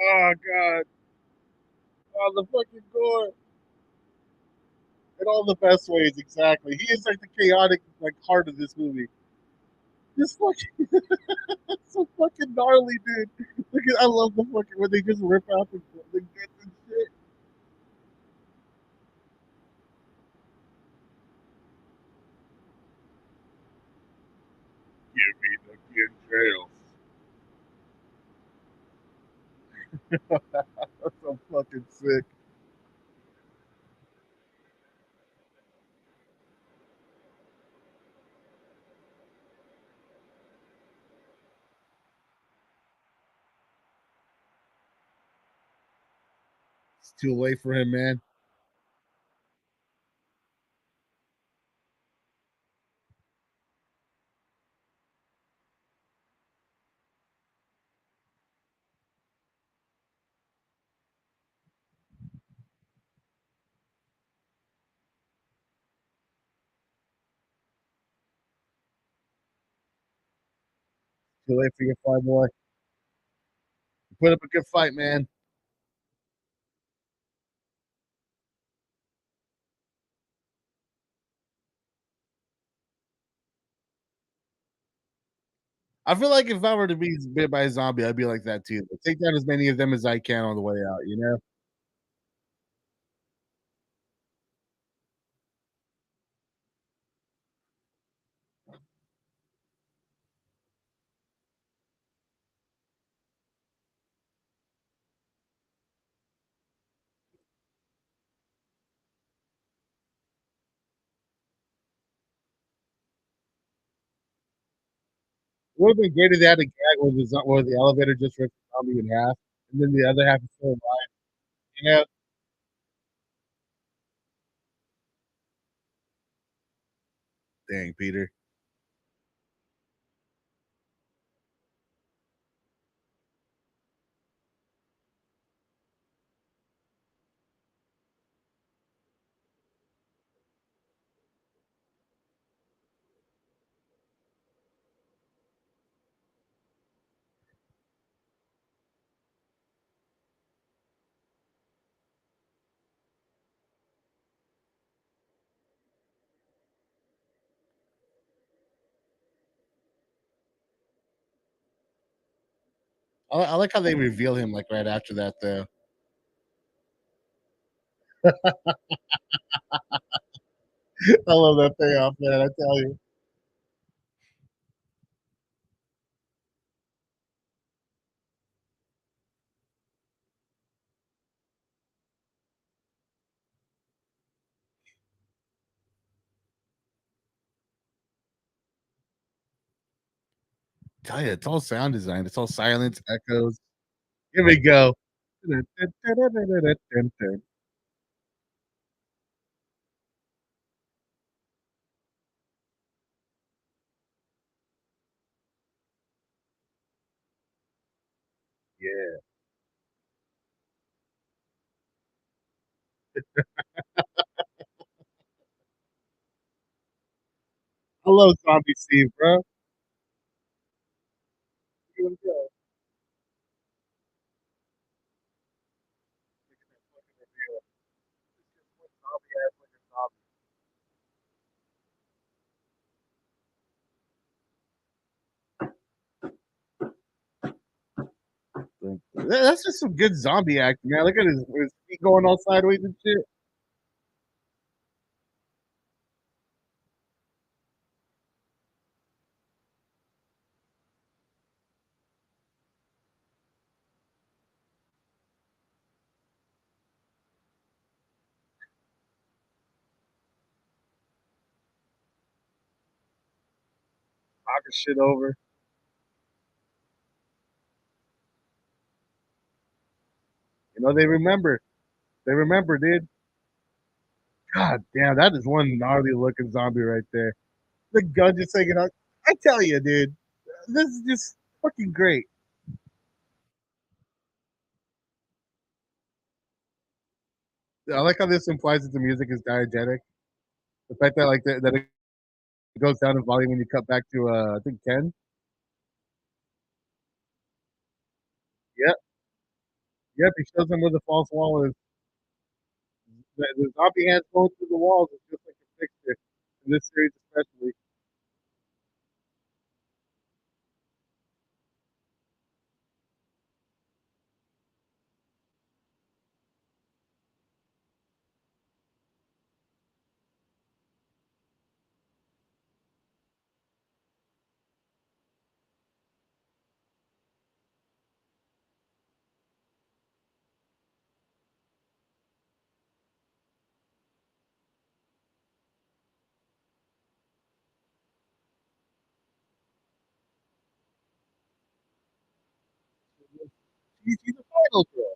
Oh god. Oh, the fucking gore. In all the best ways, exactly. He is like the chaotic like heart of this movie. This fucking so fucking gnarly, dude. Look at I love the fucking when they just rip out the guts and shit. Give me the entrails. That's so fucking sick. It's too late for him, man. Too late for your fight, boy. You put up a good fight, man. I feel like if I were to be bit by a zombie, I'd be like that too. But take down as many of them as I can on the way out, you know? It would have been great if they had a gag where the elevator just ripped the zombie in half, and then the other half is still alive. You know? Dang, Peter. I like how they reveal him like right after that, though. I love that payoff, man. I tell you. Tell you, it's all sound design. It's all silence, echoes. Here we go. Yeah. I love Zombie Steve, bro. Here we go. That's just some good zombie acting, man. Look at his feet going all sideways and shit. Knocking shit over. You know, they remember. They remember, dude. God damn, that is one gnarly looking zombie right there. The gun just hanging out. I tell you, dude, this is just fucking great. I like how this implies that the music is diegetic. The fact that that it goes down in volume when you cut back to I think 10. Yep, yep. He shows them where the false wall is. The zombie hands going through the walls is just like a fixture in this series, especially. She's a final girl.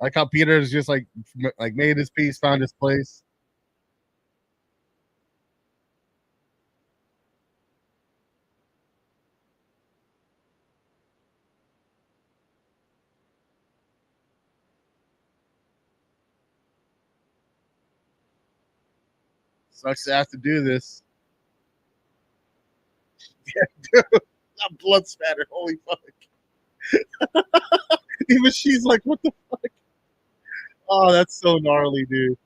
I like how Peter's just like made his peace, found his place. Sucks to have to do this. Yeah, dude, that blood spatter. Holy fuck. Even she's like, what the fuck? Oh, that's so gnarly, dude.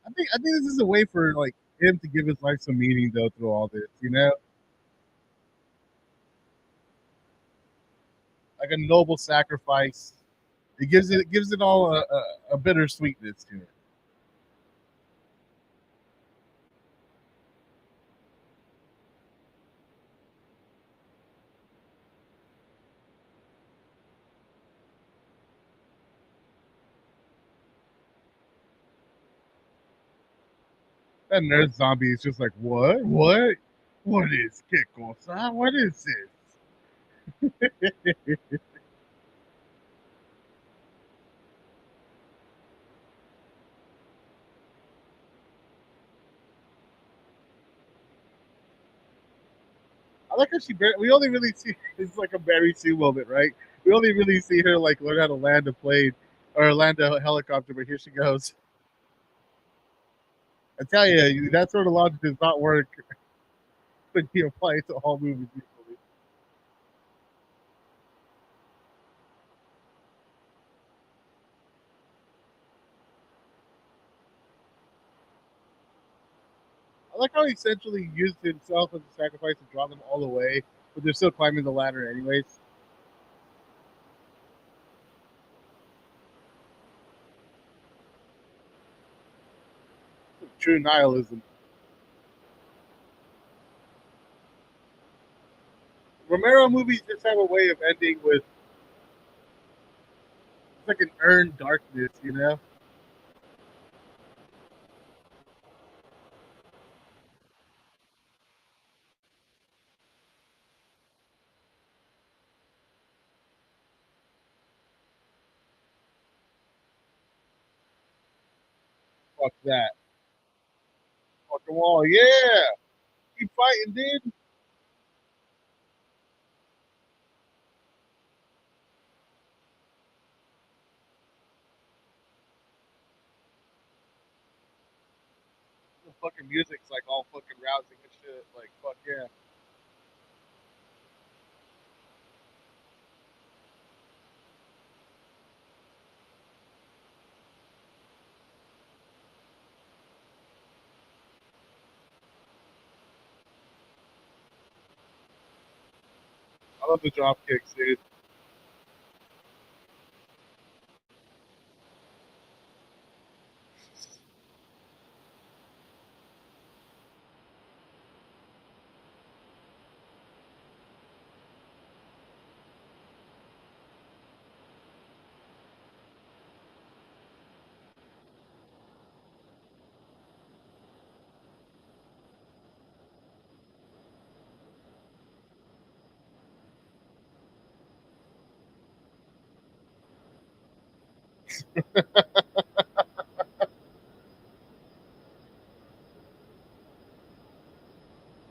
I think this is a way for like him to give his life some meaning though through all this, you know? Like a noble sacrifice. It gives it all a bittersweetness to it. That nerd zombie is just like, what? What? What is kickoff? What is this? I like how we only really see it's like a Mary Sue moment, right? We only really see her like learn how to land a plane or land a helicopter, but here she goes. I tell you, that sort of logic does not work when you apply it to all movies equally. I like how he essentially used himself as a sacrifice to draw them all away, but they're still climbing the ladder anyways. True nihilism. Romero movies just have a way of ending with it's like an earned darkness, you know? Fuck that. Fuck the wall, yeah! Keep fighting, dude! The fucking music's like all fucking rousing and shit. Like, fuck yeah. I love the drop kicks, dude.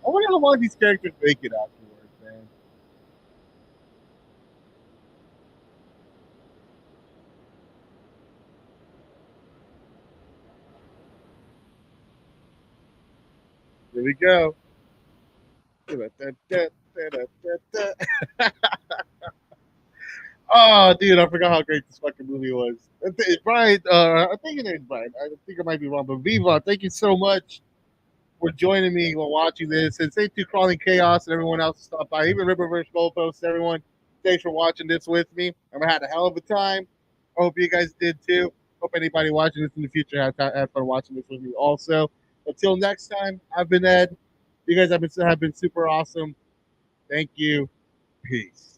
I wonder how long these characters make it afterwards, man. Here we go. Oh, dude, I forgot how great this fucking movie was. Brian, I think it is Brian. I think I might be wrong, but Viva, thank you so much for joining me while watching this. And thank you, Crawling Chaos, and everyone else who stopped by. Even Riververse Goalposts, everyone. Thanks for watching this with me. I had a hell of a time. I hope you guys did too. Hope anybody watching this in the future had fun watching this with me also. Until next time, I've been Ed. You guys have been super awesome. Thank you. Peace.